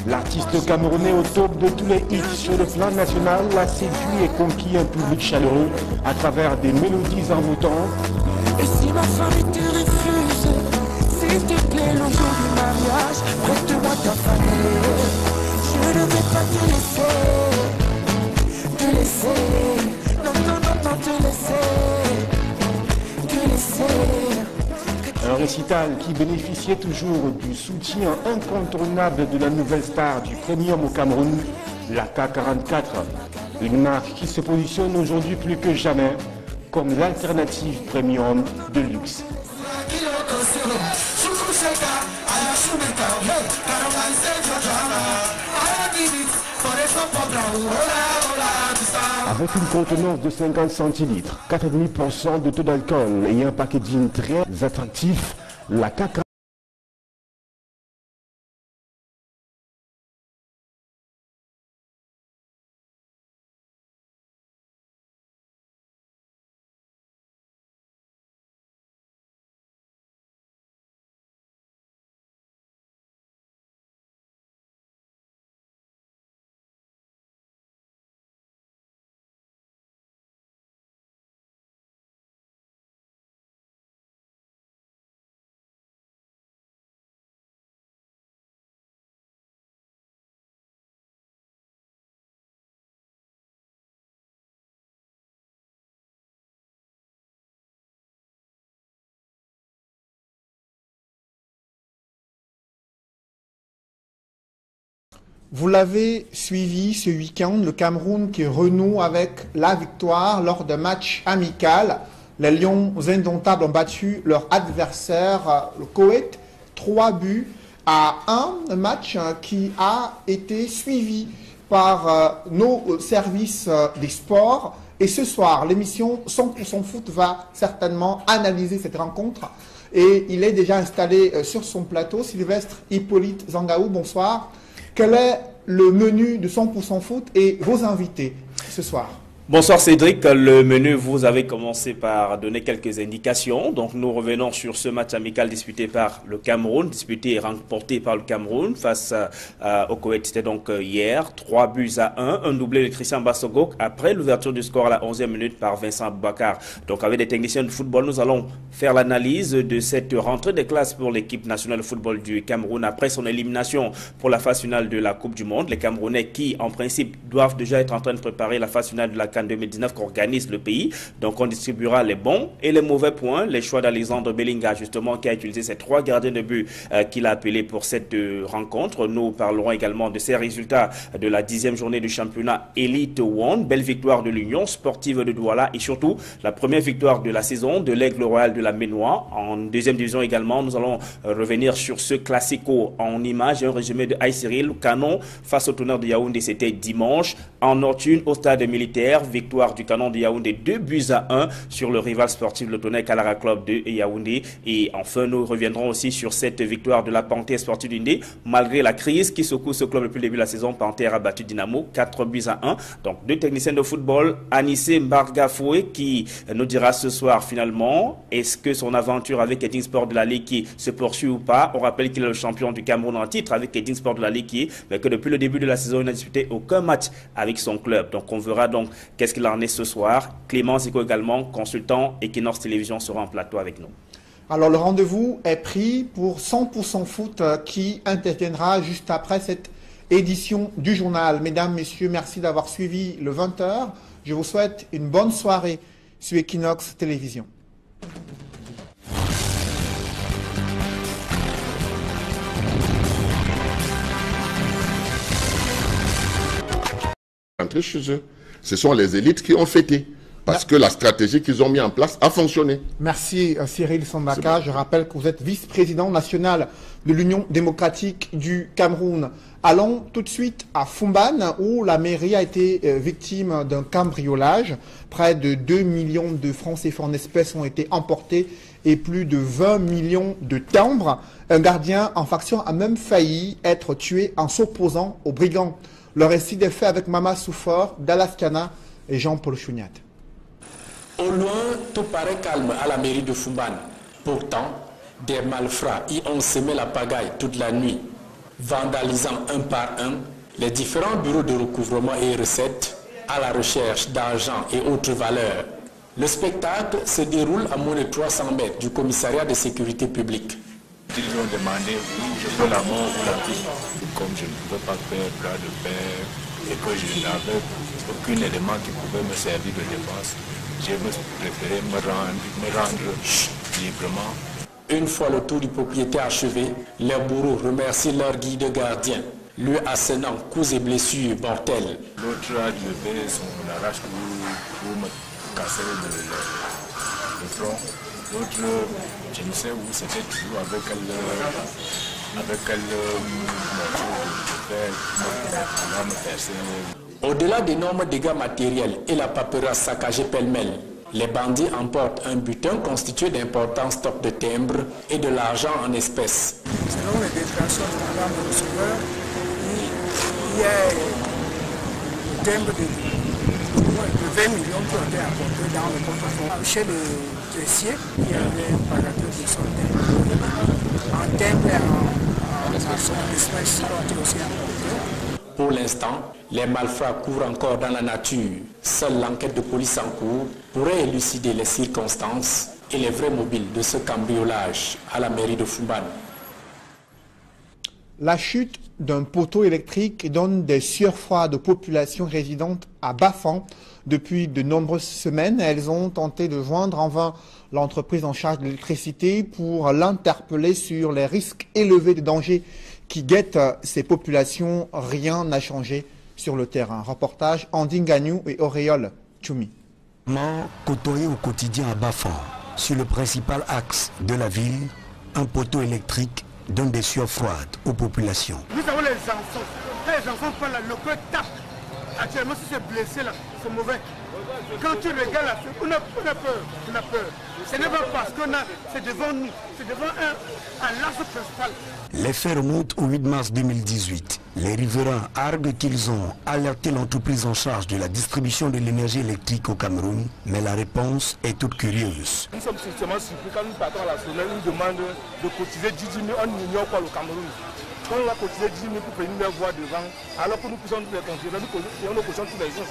L'artiste camerounais au top de tous les hits sur le plan national a séduit et conquis un public chaleureux à travers des mélodies envoûtantes. Et si ma famille te refuse, s'il te plaît, le jour du mariage, prête-moi ta famille. Je ne vais pas te laisser, non, non, non, non, te laisser. Un récital qui bénéficiait toujours du soutien incontournable de la nouvelle star du premium au Cameroun, la K44. Une marque qui se positionne aujourd'hui plus que jamais comme l'alternative premium de luxe. Avec une contenance de 50 centilitres, 4,5% de taux d'alcool et un packaging très attractif, la K44 Vous l'avez suivi ce week-end, le Cameroun qui renoue avec la victoire lors d'un match amical. Les Lions indomptables ont battu leur adversaire, le Koweït, 3-1. Un match qui a été suivi par nos services des sports. Et ce soir, l'émission 100% Foot va certainement analyser cette rencontre. Et il est déjà installé sur son plateau, Sylvestre Hippolyte Zangaou, bonsoir. Quel est le menu de 100% Foot et vos invités ce soir? Bonsoir Cédric, le menu, vous avez commencé par donner quelques indications. Donc nous revenons sur ce match amical disputé par le Cameroun, disputé et remporté par le Cameroun face au Koweït. C'était donc hier, 3-1, un doublé de Christian Bassogok après l'ouverture du score à la 11e minute par Vincent Boubacar. Donc avec des techniciens de football, nous allons faire l'analyse de cette rentrée des classes pour l'équipe nationale de football du Cameroun après son élimination pour la phase finale de la Coupe du Monde. Les Camerounais qui, en principe, doivent déjà être en train de préparer la phase finale de la CAN 2019 qu'organise le pays. Donc on distribuera les bons et les mauvais points. Les choix d'Alexandre Bellinga, justement, qui a utilisé ces 3 gardiens de but qu'il a appelés pour cette rencontre. Nous parlerons également de ces résultats de la 10e journée du championnat Elite One. Belle victoire de l'Union sportive de Douala et surtout la première victoire de la saison de l'Aigle Royal de la Ménois. En 2e division également, nous allons revenir sur ce classico en images et un résumé de Aïe-Cyril. Canon face au Tonnerre de Yaoundé, c'était dimanche. En Nord-Une, au stade militaire, victoire du Canon de Yaoundé 2-1 sur le rival sportif le Tonnerre Kalara Club de Yaoundé. Et enfin, nous reviendrons aussi sur cette victoire de la Panthère sportive d'Undé. Malgré la crise qui secoue ce club depuis le début de la saison, Panthère a battu Dynamo 4-1. Donc 2 techniciens de football, Anissé Mbargafoué qui nous dira ce soir finalement est-ce que son aventure avec Edding Sport de la Ligue qui se poursuit ou pas. On rappelle qu'il est le champion du Cameroun en titre avec Edding Sport de la Ligue mais que depuis le début de la saison, il n'a disputé aucun match avec son club. Donc on verra donc qu'est-ce qu'il en est ce soir. Clément Zico également, consultant Equinox Télévision, sera en plateau avec nous. Alors le rendez-vous est pris pour 100% foot qui interviendra juste après cette édition du journal. Mesdames, messieurs, merci d'avoir suivi le 20h. Je vous souhaite une bonne soirée sur Equinox Télévision. Entrer chez eux. Ce sont les élites qui ont fêté. Parce que la stratégie qu'ils ont mis en place a fonctionné. Merci Cyril Sambaka. Je rappelle que vous êtes vice-président national de l'Union démocratique du Cameroun. Allons tout de suite à Fumban où la mairie a été victime d'un cambriolage. Près de 2 millions de francs CFA en espèces ont été emportés et plus de 20 millions de timbres. Un gardien en faction a même failli être tué en s'opposant aux brigands. Le récit des faits avec Mama Soufor, Dalaskana et Jean-Paul Chouniat. Au loin, tout paraît calme à la mairie de Fumban. Pourtant, des malfrats y ont semé la pagaille toute la nuit, vandalisant un par un les différents bureaux de recouvrement et recettes à la recherche d'argent et autres valeurs. Le spectacle se déroule à moins de 300 mètres du commissariat de sécurité publique. Ils ont demandé, oui, je veux la mort ou la vie. Comme je ne pouvais pas faire bras de fer et que je n'avais aucun élément qui pouvait me servir de défense, j'ai préféré me rendre librement. Une fois le tour du propriétaire achevé, les bourreaux remercient leur guide gardien, lui assénant coups et blessures mortelles. L'autre a levé son arrache pour me casser le front. L'autre, je ne sais où, c'était toujours avec quel morceau de fer qui va me percer. Au-delà d'énormes dégâts matériels et la paperasse saccagée pêle-mêle, les bandits emportent un butin constitué d'importants stocks de timbres et de l'argent en espèces. Selon les déclarations de madame le receveur, il y a des timbres de 20 millions qui ont été apportés dans le portefeuille. Chez le caissier, il y avait un pagateur de son timbre. En timbre et en espèces qui ont été aussi apportés. Pour l'instant, les malfrats courent encore dans la nature. Seule l'enquête de police en cours pourrait élucider les circonstances et les vrais mobiles de ce cambriolage à la mairie de Fumban. La chute d'un poteau électrique donne des sueurs froides aux populations résidentes à Bafan. Depuis de nombreuses semaines, elles ont tenté de joindre en vain l'entreprise en charge de l'électricité pour l'interpeller sur les risques élevés de danger qui guettent ces populations. Rien n'a changé sur le terrain. Reportage Andine Gagnou et Auréole Tchoumi. Côtoyé au quotidien à Bafan, sur le principal axe de la ville, un poteau électrique donne des sueurs froides aux populations. Nous avons les enfants. Les enfants parlent là, le cœur tape. Actuellement, si c'est blessé là, c'est mauvais. Quand tu regardes là, on a peur. Ce n'est pas parce qu'on a, c'est devant nous, c'est devant un large principal. Les faits remontent au 8 mars 2018. Les riverains arguent qu'ils ont alerté l'entreprise en charge de la distribution de l'énergie électrique au Cameroun, mais la réponse est toute curieuse. Nous sommes justement surpris quand nous partons à la semaine, nous demandent de cotiser 10 000, on ignore quoi le Cameroun. Quand on a cotisé 10 000 pour venir leur voir devant, alors que nous puissions nous les considérer, nous payons nos cautions tous les jours.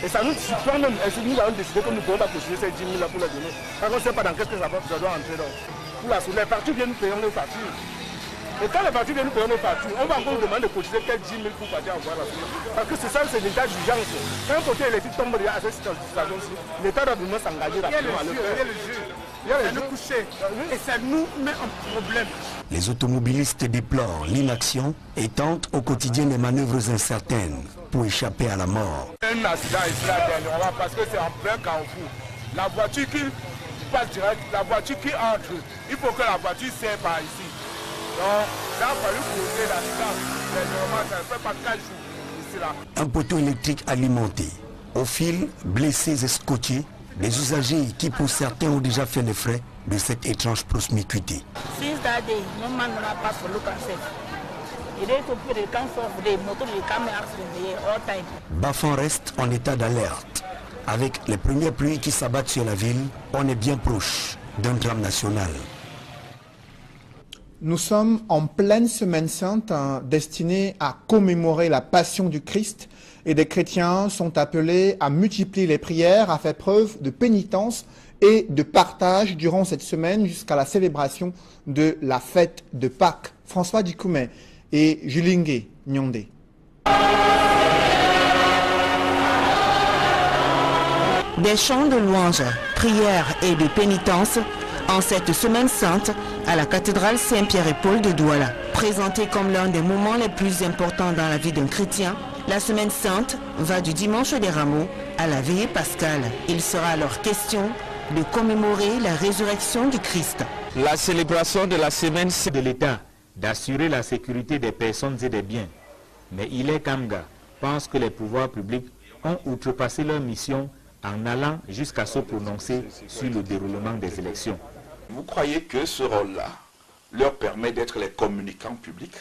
Et ça nous surprend même. Est-ce que nous avons décidé que nous ne pouvons pas cotiser ces 10 000 là pour les donner? Parce qu'on ne sait pas dans qu'est-ce que ça doit entrer. Donc, pour la soleil, partout bien nous payons nos factures. Et quand les partis viennent payer nos partis, on va encore demander de cotiser peut-être 10 000 pour partir avoir la source. Parce que c'est ça, c'est l'état d'urgence. Quand un côté électrique tombe à cette situation-ci, l'État doit vraiment s'engager rapidement à le faire. Il y a le coucher. Et ça nous met en problème. Les automobilistes déplorent l'inaction et tentent au quotidien des manœuvres incertaines pour échapper à la mort. Un accident ici là dernièrement parce que c'est en plein carrefour. La voiture qui passe direct, la voiture qui entre, il faut que la voiture serre par ici. Donc, ça a fallu causer l'accident. Dernièrement, ça ne fait pas 4 jours ici là. Un poteau électrique alimenté, au fil, blessés et scotchés, des usagers qui pour certains ont déjà fait les frais de cette étrange promiscuité. Since that day, no man will not pass for local self. It is to put the comfort of the motor the camera accident here all time. Bafan reste en état d'alerte. Avec les premières pluies qui s'abattent sur la ville, on est bien proche d'un drame national. Nous sommes en pleine semaine sainte destinée à commémorer la passion du Christ et des chrétiens sont appelés à multiplier les prières, à faire preuve de pénitence et de partage durant cette semaine jusqu'à la célébration de la fête de Pâques. François Dikoumé et Julingue Nyondé. Des chants de louanges, prières et de pénitence en cette semaine sainte à la cathédrale Saint-Pierre et Paul de Douala. Présentée comme l'un des moments les plus importants dans la vie d'un chrétien, la semaine sainte va du dimanche des Rameaux à la veillée pascale. Il sera alors question de commémorer la résurrection du Christ. La célébration de la semaine sainte de l'État d'assurer la sécurité des personnes et des biens. Mais Hilaire Kamga pense que les pouvoirs publics ont outrepassé leur mission en allant jusqu'à se prononcer sur le déroulement des élections. Vous croyez que ce rôle-là leur permet d'être les communicants publics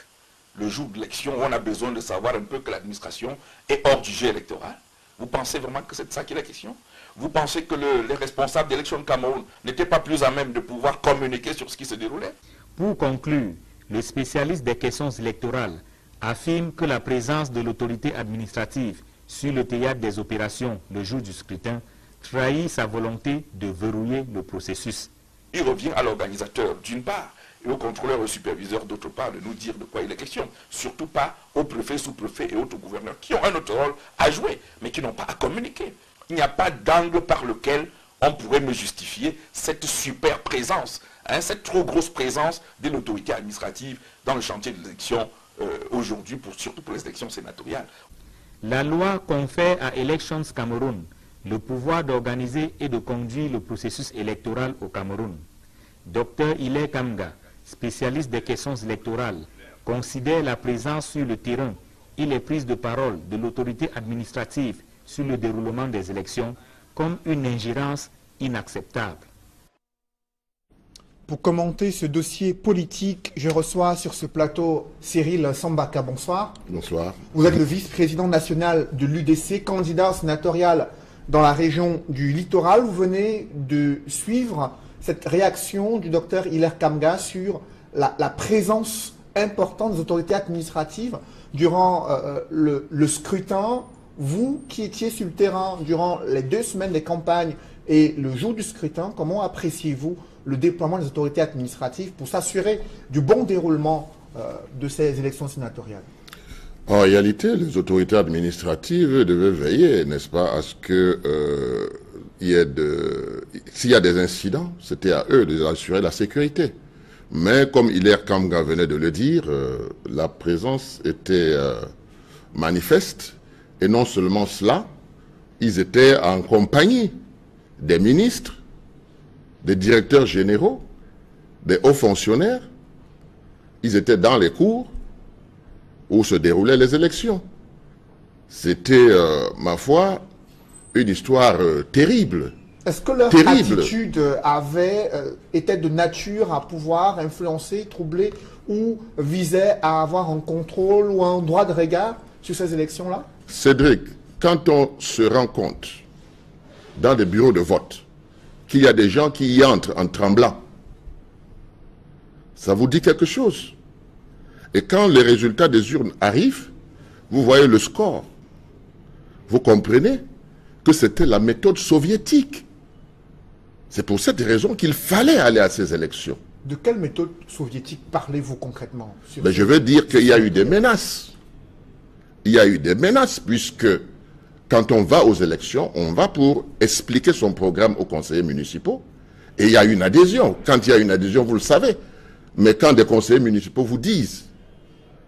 le jour de l'élection où on a besoin de savoir un peu que l'administration est hors du jeu électoral? Vous pensez vraiment que c'est de ça qu'il est question? Vous pensez que les responsables d'élection de Cameroun n'étaient pas plus à même de pouvoir communiquer sur ce qui se déroulait? Pour conclure, le spécialiste des questions électorales affirme que la présence de l'autorité administrative sur le théâtre des opérations le jour du scrutin trahit sa volonté de verrouiller le processus. Il revient à l'organisateur d'une part et au contrôleur et au superviseur d'autre part de nous dire de quoi il est question. Surtout pas aux préfets, sous-préfets et autres gouverneurs qui ont un autre rôle à jouer mais qui n'ont pas à communiquer. Il n'y a pas d'angle par lequel on pourrait me justifier cette super présence, cette trop grosse présence de l'autorité administrative dans le chantier de l'élection aujourd'hui, surtout pour les élections sénatoriales. La loi confère à Elections Cameroun le pouvoir d'organiser et de conduire le processus électoral au Cameroun. Dr Hilaire Kamga, spécialiste des questions électorales, considère la présence sur le terrain et les prises de parole de l'autorité administrative sur le déroulement des élections comme une ingérence inacceptable. Pour commenter ce dossier politique, je reçois sur ce plateau Cyril Sambaka. Bonsoir. Bonsoir. Vous êtes le vice-président national de l'UDC, candidat sénatorial dans la région du littoral. Vous venez de suivre cette réaction du docteur Hilaire Kamga sur la présence importante des autorités administratives durant le scrutin. Vous qui étiez sur le terrain durant les 2 semaines des campagnes et le jour du scrutin, comment appréciez-vous le déploiement des autorités administratives pour s'assurer du bon déroulement de ces élections sénatoriales? En réalité, les autorités administratives devaient veiller, n'est-ce pas, à ce que s'il y a des incidents, c'était à eux d'assurer la sécurité. Mais comme Hilaire Kamga venait de le dire, la présence était manifeste. Et non seulement cela, ils étaient en compagnie des ministres, des directeurs généraux, des hauts fonctionnaires. Ils étaient dans les cours où se déroulaient les élections. C'était, ma foi, une histoire terrible. Est-ce que leur attitude était de nature à pouvoir influencer, troubler ou visait à avoir un contrôle ou un droit de regard sur ces élections-là? Cédric, quand on se rend compte dans des bureaux de vote qu'il y a des gens qui y entrent en tremblant, ça vous dit quelque chose. Et quand les résultats des urnes arrivent, vous voyez le score. Vous comprenez que c'était la méthode soviétique. C'est pour cette raison qu'il fallait aller à ces élections. De quelle méthode soviétique parlez-vous concrètement? Je veux dire qu'il y a eu des menaces. Il y a eu des menaces, puisque quand on va aux élections, on va pour expliquer son programme aux conseillers municipaux. Et il y a une adhésion. Quand il y a une adhésion, vous le savez. Mais quand des conseillers municipaux vous disent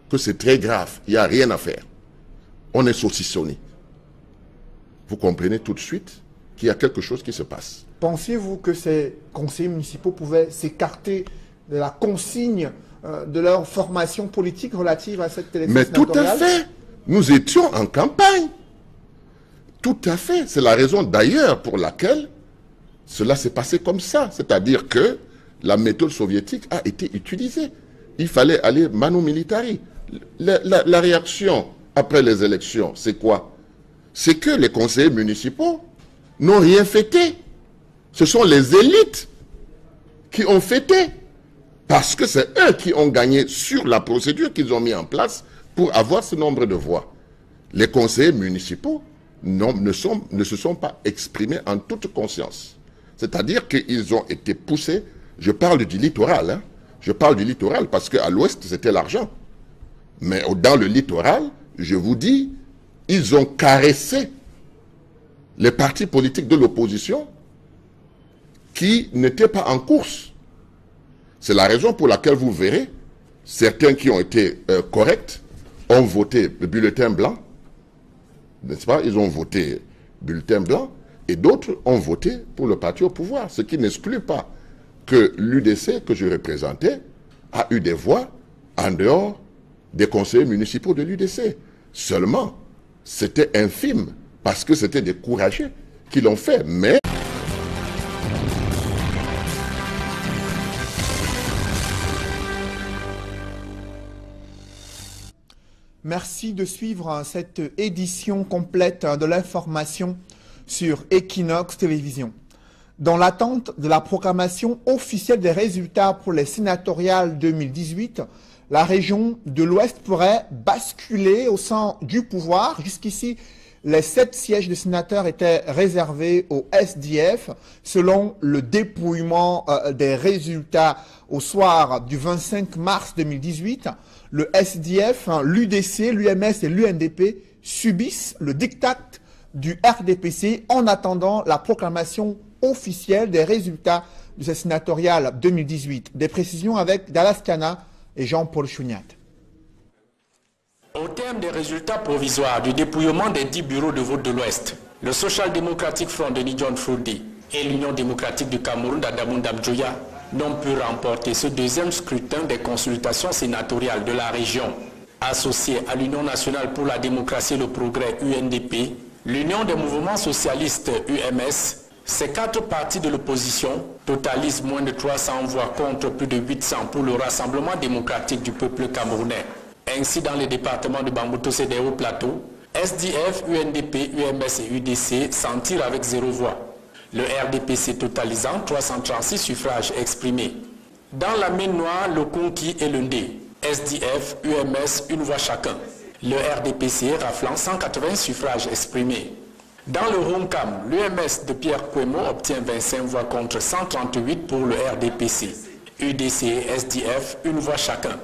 que c'est très grave, il n'y a rien à faire, on est saucissonné. Vous comprenez tout de suite qu'il y a quelque chose qui se passe. Pensiez-vous que ces conseillers municipaux pouvaient s'écarter de la consigne de leur formation politique relative à cette élection sénatoriale? Mais tout à fait. Nous étions en campagne. Tout à fait. C'est la raison d'ailleurs pour laquelle cela s'est passé comme ça. C'est-à-dire que la méthode soviétique a été utilisée. Il fallait aller manu militari. La réaction après les élections, c'est quoi? C'est que les conseillers municipaux n'ont rien fêté. Ce sont les élites qui ont fêté. Parce que c'est eux qui ont gagné sur la procédure qu'ils ont mis en place pour avoir ce nombre de voix. Les conseillers municipaux ne se sont pas exprimés en toute conscience. C'est-à-dire qu'ils ont été poussés. Je parle du littoral. Hein. Je parle du littoral parce qu'à l'ouest, c'était l'argent. Mais dans le littoral, je vous dis, ils ont caressé les partis politiques de l'opposition qui n'étaient pas en course. C'est la raison pour laquelle vous verrez, certains qui ont été corrects ont voté le bulletin blanc, n'est-ce pas? Ils ont voté bulletin blanc et d'autres ont voté pour le parti au pouvoir, ce qui n'exclut pas que l'UDC que je représentais a eu des voix en dehors des conseillers municipaux de l'UDC. Seulement, c'était infime parce que c'était des courageux qui l'ont fait, mais... Merci de suivre cette édition complète de l'information sur Equinox Télévision. Dans l'attente de la proclamation officielle des résultats pour les sénatoriales 2018, la région de l'Ouest pourrait basculer au sein du pouvoir. Jusqu'ici, les 7 sièges de sénateurs étaient réservés au SDF, selon le dépouillement des résultats au soir du 25 mars 2018. Le SDF, l'UDC, l'UMS et l'UNDP subissent le diktat du RDPC en attendant la proclamation officielle des résultats de ces sénatoriales 2018. Des précisions avec Dallas Kana et Jean-Paul Chouniat. Au terme des résultats provisoires du dépouillement des 10 bureaux de vote de l'Ouest, le Social Democratic Front de John Frundi et l'Union démocratique du Cameroun d'Addaboun Dam-Djoya n'ont pu remporter ce deuxième scrutin des consultations sénatoriales de la région. Associés à l'Union nationale pour la démocratie et le progrès UNDP, l'Union des mouvements socialistes UMS, ces 4 partis de l'opposition totalisent moins de 300 voix contre plus de 800 pour le Rassemblement démocratique du peuple camerounais. Ainsi, dans les départements de Bambuto et des Hauts-Plateaux, SDF, UNDP, UMS et UDC s'en tirent avec 0 voix. Le RDPC totalisant 336 suffrages exprimés. Dans la Maine Noire, le Konki et le Ndé, SDF, UMS, une voix chacun. Le RDPC raflant 180 suffrages exprimés. Dans le Romcam, l'UMS de Pierre Kouemo obtient 25 voix contre 138 pour le RDPC. UDC et SDF, une voix chacun.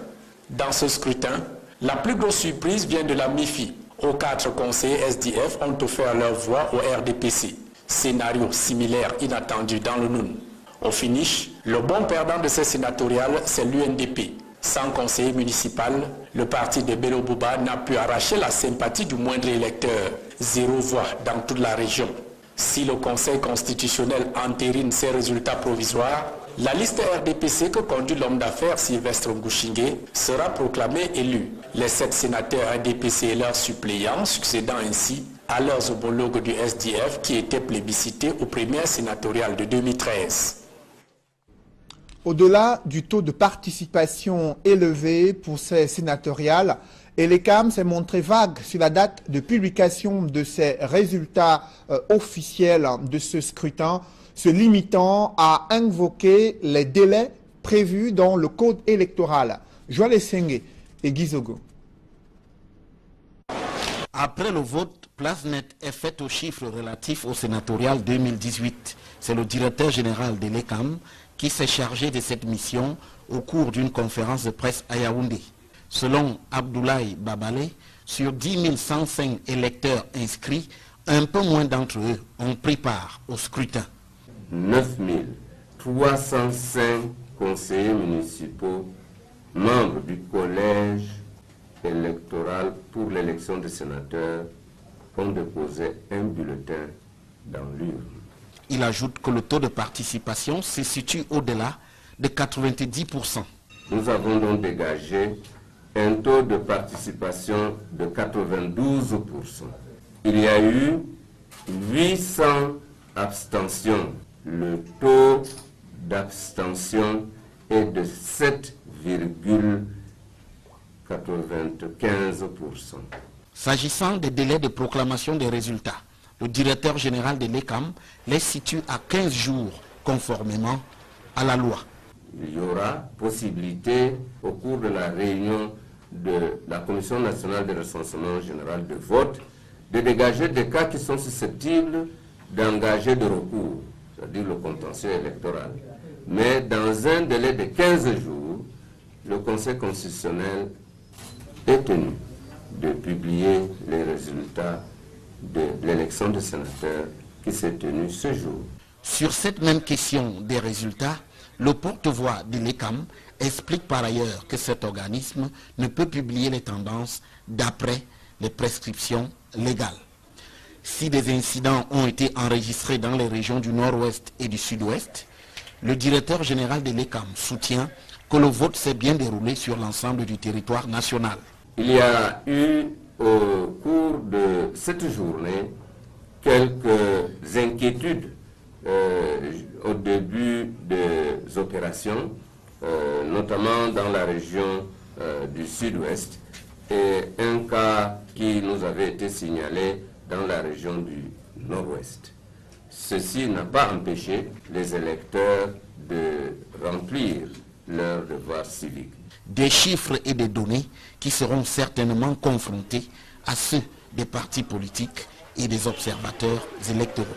Dans ce scrutin, la plus grosse surprise vient de la MIFI. Aux 4 conseillers SDF ont offert leur voix au RDPC. Scénario similaire inattendu dans le Noun. Au finish, le bon perdant de ces sénatoriales, c'est l'UNDP. Sans conseiller municipal, le parti de Bello Bouba n'a pu arracher la sympathie du moindre électeur. 0 voix dans toute la région. Si le Conseil constitutionnel entérine ces résultats provisoires, la liste RDPC que conduit l'homme d'affaires Sylvestre Ngouchingué sera proclamée élue. Les 7 sénateurs RDPC et leurs suppléants succédant ainsi à leurs homologues du SDF qui étaient plébiscités aux premières sénatoriales de 2013. Au-delà du taux de participation élevé pour ces sénatoriales, Elecam s'est montré vague sur la date de publication de ces résultats officiels de ce scrutin, se limitant à invoquer les délais prévus dans le code électoral. Joël Essenge et Gizogo. Après le vote, place nette est faite aux chiffres relatifs au sénatorial 2018. C'est le directeur général de l'ECAM qui s'est chargé de cette mission au cours d'une conférence de presse à Yaoundé. Selon Abdoulaye Babale, sur 10 105 électeurs inscrits, un peu moins d'entre eux ont pris part au scrutin. 9 305 conseillers municipaux, membres du collège électoral pour l'élection des sénateurs, ont déposé un bulletin dans l'urne. Il ajoute que le taux de participation se situe au-delà de 90%. Nous avons donc dégagé un taux de participation de 92%. Il y a eu 800 abstentions. Le taux d'abstention est de 7,95%. S'agissant des délais de proclamation des résultats, le directeur général de l'ECAM les situe à 15 jours conformément à la loi. Il y aura possibilité au cours de la réunion de la Commission nationale de recensement général de vote de dégager des cas qui sont susceptibles d'engager de recours, c'est-à-dire le contentieux électoral. Mais dans un délai de 15 jours, le Conseil constitutionnel est tenu de publier les résultats de l'élection des sénateurs qui s'est tenue ce jour. Sur cette même question des résultats, le porte-voix de l'ECAM explique par ailleurs que cet organisme ne peut publier les tendances d'après les prescriptions légales. Si des incidents ont été enregistrés dans les régions du Nord-Ouest et du Sud-Ouest, le directeur général de l'ECAM soutient que le vote s'est bien déroulé sur l'ensemble du territoire national. Il y a eu au cours de cette journée quelques inquiétudes au début des opérations, notamment dans la région du Sud-Ouest, et un cas qui nous avait été signalé dans la région du Nord-Ouest. Ceci n'a pas empêché les électeurs de remplir leur devoir civique. Des chiffres et des données qui seront certainement confrontés à ceux des partis politiques et des observateurs électoraux.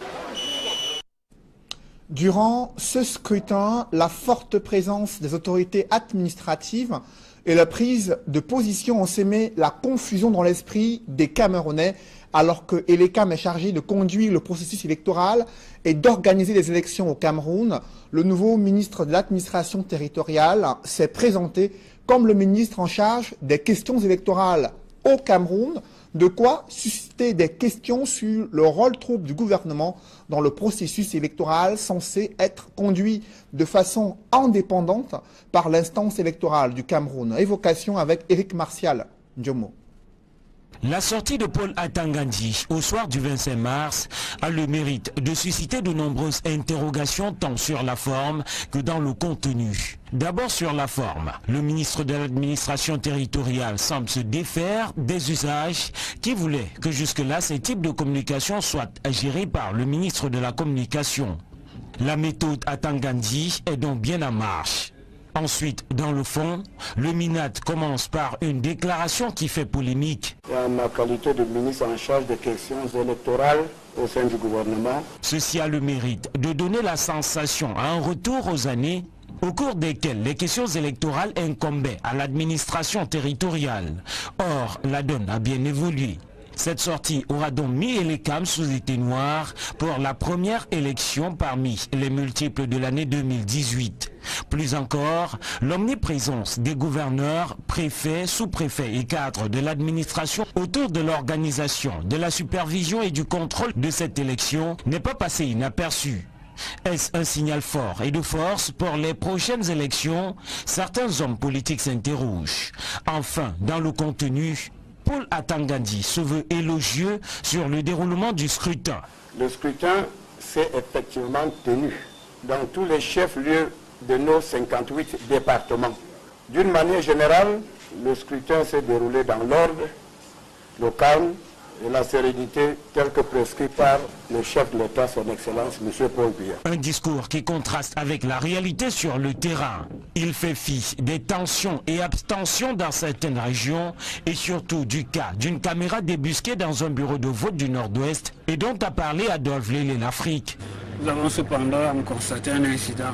Durant ce scrutin, la forte présence des autorités administratives et la prise de position ont sémé la confusion dans l'esprit des Camerounais, alors que l'ECAM est chargé de conduire le processus électoral et d'organiser les élections au Cameroun. Le nouveau ministre de l'administration territoriale s'est présenté comme le ministre en charge des questions électorales au Cameroun, de quoi susciter des questions sur le rôle trouble du gouvernement dans le processus électoral censé être conduit de façon indépendante par l'instance électorale du Cameroun. Évocation avec Éric Martial Ndjomo. La sortie de Paul Atangandi au soir du 25 mars a le mérite de susciter de nombreuses interrogations tant sur la forme que dans le contenu. D'abord sur la forme, le ministre de l'administration territoriale semble se défaire des usages qui voulaient que jusque-là ces types de communication soient gérés par le ministre de la communication. La méthode Atangandi est donc bien en marche. Ensuite, dans le fond, le MINAT commence par une déclaration qui fait polémique. En ma qualité de ministre en charge des questions électorales au sein du gouvernement. Ceci a le mérite de donner la sensation à un retour aux années au cours desquelles les questions électorales incombaient à l'administration territoriale. Or, la donne a bien évolué. Cette sortie aura donc mis l'ECAM sous éteignoir pour la première élection parmi les multiples de l'année 2018. Plus encore, l'omniprésence des gouverneurs, préfets, sous-préfets et cadres de l'administration autour de l'organisation, de la supervision et du contrôle de cette élection n'est pas passé inaperçu. Est-ce un signal fort et de force pour les prochaines élections? Certains hommes politiques s'interrogent. Enfin, dans le contenu, Paul Atangandi se veut élogieux sur le déroulement du scrutin. Le scrutin s'est effectivement tenu dans tous les chefs-lieux de nos 58 départements. D'une manière générale, le scrutin s'est déroulé dans l'ordre, le calme et la sérénité telle que prescrit par le chef de l'État, son Excellence, M. Paul Biya. Un discours qui contraste avec la réalité sur le terrain. Il fait fi des tensions et abstentions dans certaines régions et surtout du cas d'une caméra débusquée dans un bureau de vote du Nord-Ouest et dont a parlé Adolphe Lélé l'Afrique. Nous avons cependant constaté un incident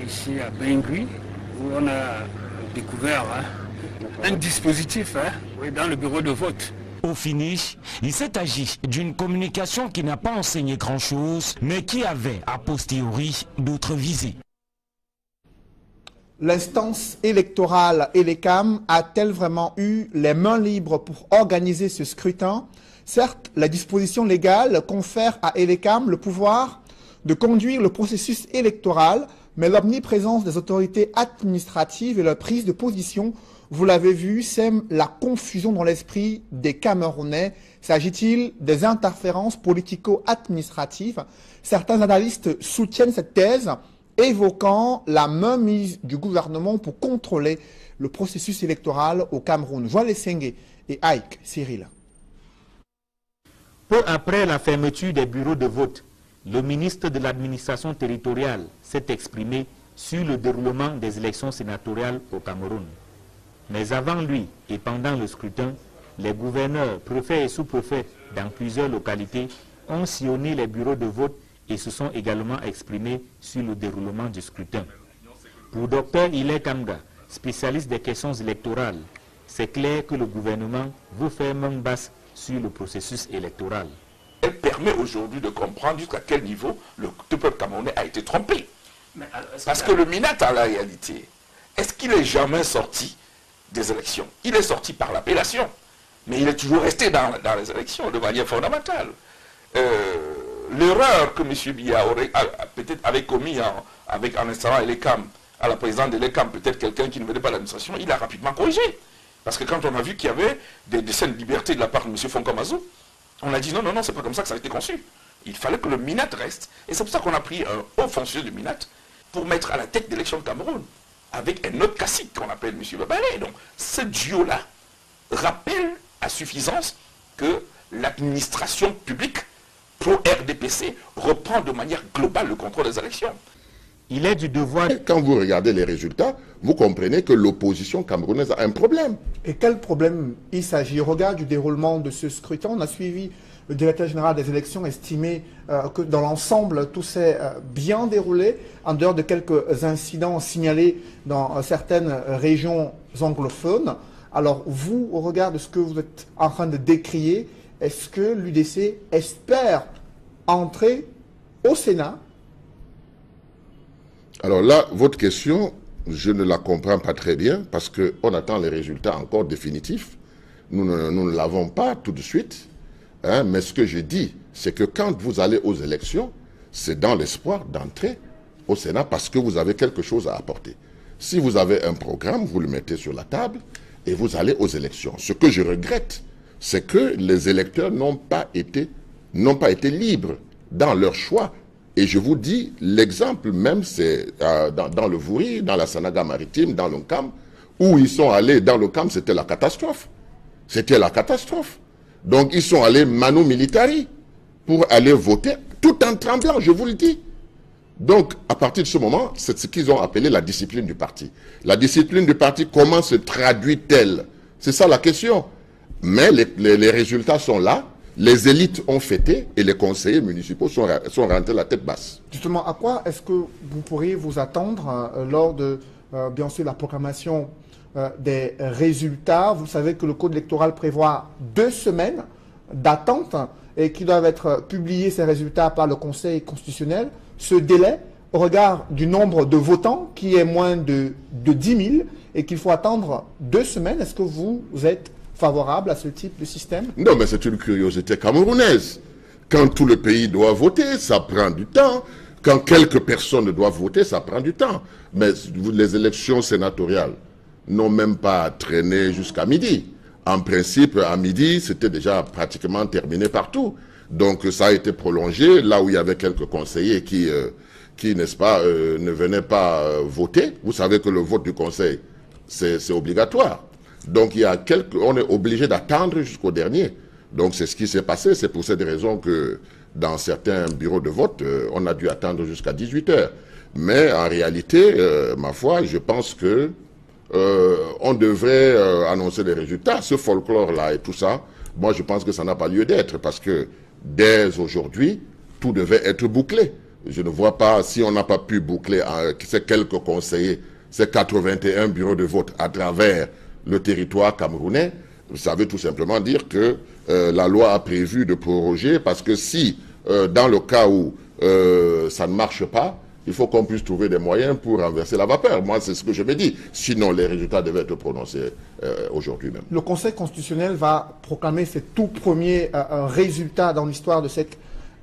ici à Bengui, où on a découvert un dispositif dans le bureau de vote. Au finish, il s'est agi d'une communication qui n'a pas enseigné grand-chose, mais qui avait, a posteriori, d'autres visées. L'instance électorale ELECAM a-t-elle vraiment eu les mains libres pour organiser ce scrutin? Certes, la disposition légale confère à ELECAM le pouvoir de conduire le processus électoral, mais l'omniprésence des autorités administratives et leur prise de position, vous l'avez vu, sème la confusion dans l'esprit des Camerounais. S'agit-il des interférences politico-administratives? Certains analystes soutiennent cette thèse, évoquant la mainmise du gouvernement pour contrôler le processus électoral au Cameroun. Joël Sengue et Ike Cyril. Peu après la fermeture des bureaux de vote, le ministre de l'administration territoriale s'est exprimé sur le déroulement des élections sénatoriales au Cameroun. Mais avant lui et pendant le scrutin, les gouverneurs, préfets et sous-préfets dans plusieurs localités ont sillonné les bureaux de vote et se sont également exprimés sur le déroulement du scrutin. Pour Dr Ile Kamga, spécialiste des questions électorales, c'est clair que le gouvernement veut faire main basse sur le processus électoral. Elle permet aujourd'hui de comprendre jusqu'à quel niveau le peuple camerounais a été trompé. Parce que le MINAT, en la réalité, est-ce qu'il est jamais sorti des élections? Il est sorti par l'appellation, mais il est toujours resté dans les élections de manière fondamentale. L'erreur que M. Biya peut-être avait commis en installant l'ELECAM, à la présidente de l'ELECAM, peut-être quelqu'un qui ne venait pas de l'administration, il a rapidement corrigé. Parce que quand on a vu qu'il y avait des scènes de liberté de la part de M. Fonkamazou, on a dit non, c'est pas comme ça que ça a été conçu. Il fallait que le MINAT reste. Et c'est pour ça qu'on a pris un haut fonctionnaire du MINAT pour mettre à la tête d'élection de Cameroun, avec un autre cacique qu'on appelle M. Babalé. Donc ce duo-là rappelle à suffisance que l'administration publique pro-RDPC reprend de manière globale le contrôle des élections. Il est du devoir... Quand vous regardez les résultats, vous comprenez que l'opposition camerounaise a un problème. Et quel problème il s'agit? Au regard du déroulement de ce scrutin, on a suivi le directeur général des élections estimé que dans l'ensemble, tout s'est bien déroulé, en dehors de quelques incidents signalés dans certaines régions anglophones. Alors vous, au regard de ce que vous êtes en train de décrier, est-ce que l'UDC espère entrer au Sénat? Alors là, votre question, je ne la comprends pas très bien parce qu'on attend les résultats encore définitifs. Nous ne l'avons pas tout de suite. Hein, mais ce que je dis, c'est que quand vous allez aux élections, c'est dans l'espoir d'entrer au Sénat parce que vous avez quelque chose à apporter. Si vous avez un programme, vous le mettez sur la table et vous allez aux élections. Ce que je regrette, c'est que les électeurs n'ont pas été libres dans leur choix. Et je vous dis, l'exemple même, c'est dans le Vouri, dans la Sanaga maritime, dans l'Oncam, où ils sont allés, dans l'Oncam, c'était la catastrophe. C'était la catastrophe. Donc, ils sont allés manu militari pour aller voter, tout en tremblant, je vous le dis. Donc, à partir de ce moment, c'est ce qu'ils ont appelé la discipline du parti. La discipline du parti, comment se traduit-elle? C'est ça la question. Mais les résultats sont là. Les élites ont fêté et les conseillers municipaux sont rentrés la tête basse. Justement, à quoi est-ce que vous pourriez vous attendre lors de, bien sûr, la proclamation des résultats? Vous savez que le code électoral prévoit 2 semaines d'attente et qui doivent être publiés, ces résultats, par le Conseil constitutionnel. Ce délai, au regard du nombre de votants, qui est moins de 10 000 et qu'il faut attendre 2 semaines, est-ce que vous êtes favorable à ce type de système? Non, mais c'est une curiosité camerounaise. Quand tout le pays doit voter, ça prend du temps. Quand quelques personnes doivent voter, ça prend du temps. Mais les élections sénatoriales n'ont même pas traîné jusqu'à midi. En principe, à midi, c'était déjà pratiquement terminé partout. Donc ça a été prolongé, là où il y avait quelques conseillers qui n'est-ce pas, ne venaient pas voter. Vous savez que le vote du conseil, c'est obligatoire. Donc, on est obligé d'attendre jusqu'au dernier. Donc, c'est ce qui s'est passé. C'est pour cette raison que dans certains bureaux de vote, on a dû attendre jusqu'à 18 h. Mais en réalité, ma foi, je pense que on devrait annoncer les résultats. Ce folklore-là et tout ça, moi, je pense que ça n'a pas lieu d'être parce que dès aujourd'hui, tout devait être bouclé. je ne vois pas, si on n'a pas pu boucler ces quelques conseillers, ces 81 bureaux de vote à travers le territoire camerounais, ça veut tout simplement dire que la loi a prévu de proroger, parce que si, dans le cas où ça ne marche pas, il faut qu'on puisse trouver des moyens pour renverser la vapeur. Moi, c'est ce que je me dis. Sinon, les résultats devaient être prononcés aujourd'hui même. Le Conseil constitutionnel va proclamer ses tout premiers résultats dans l'histoire de cette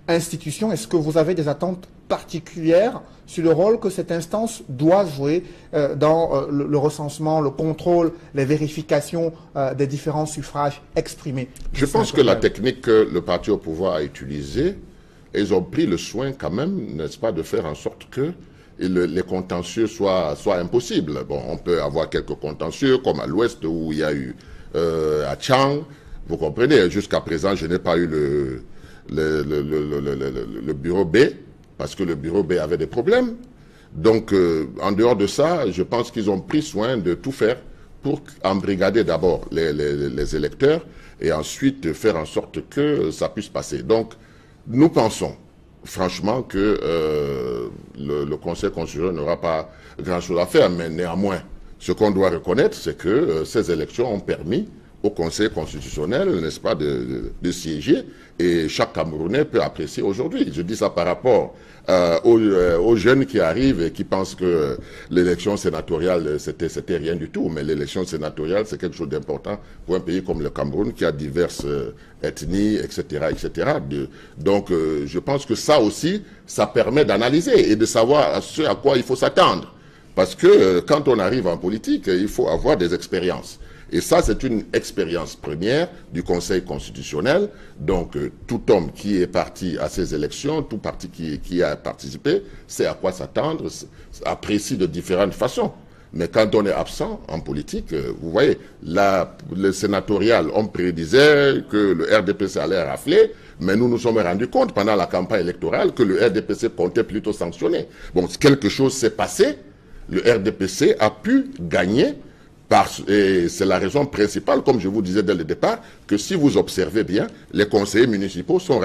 institution. Est-ce que vous avez des attentes particulières sur le rôle que cette instance doit jouer dans le recensement, le contrôle, les vérifications des différents suffrages exprimés? Je pense que la technique que le parti au pouvoir a utilisée, ils ont pris le soin quand même, n'est-ce pas, de faire en sorte que les contentieux soient impossibles. Bon, on peut avoir quelques contentieux, comme à l'ouest où il y a eu à Tchang. Vous comprenez, jusqu'à présent, je n'ai pas eu le bureau B, parce que le bureau B avait des problèmes. Donc, en dehors de ça, je pense qu'ils ont pris soin de tout faire pour embrigader d'abord les électeurs et ensuite faire en sorte que ça puisse passer. Donc, nous pensons franchement que le Conseil constitutionnel n'aura pas grand-chose à faire, mais néanmoins, ce qu'on doit reconnaître, c'est que ces élections ont permis au Conseil constitutionnel, n'est-ce pas, de siéger, et chaque Camerounais peut apprécier aujourd'hui. Je dis ça par rapport aux jeunes qui arrivent et qui pensent que l'élection sénatoriale, c'était rien du tout. Mais l'élection sénatoriale, c'est quelque chose d'important pour un pays comme le Cameroun, qui a diverses ethnies, etc., etc. Donc, je pense que ça aussi, ça permet d'analyser et de savoir ce à quoi il faut s'attendre. Parce que quand on arrive en politique, il faut avoir des expériences. Et ça, c'est une expérience première du Conseil constitutionnel. Donc, tout homme qui est parti à ces élections, tout parti qui a participé, sait à quoi s'attendre, apprécie de différentes façons. Mais quand on est absent en politique, vous voyez, le sénatorial, on prédisait que le RDPC allait rafler, mais nous nous sommes rendus compte pendant la campagne électorale que le RDPC comptait plutôt sanctionner. Bon, quelque chose s'est passé, le RDPC a pu gagner. Et c'est la raison principale, comme je vous disais dès le départ, que si vous observez bien, les conseillers municipaux sont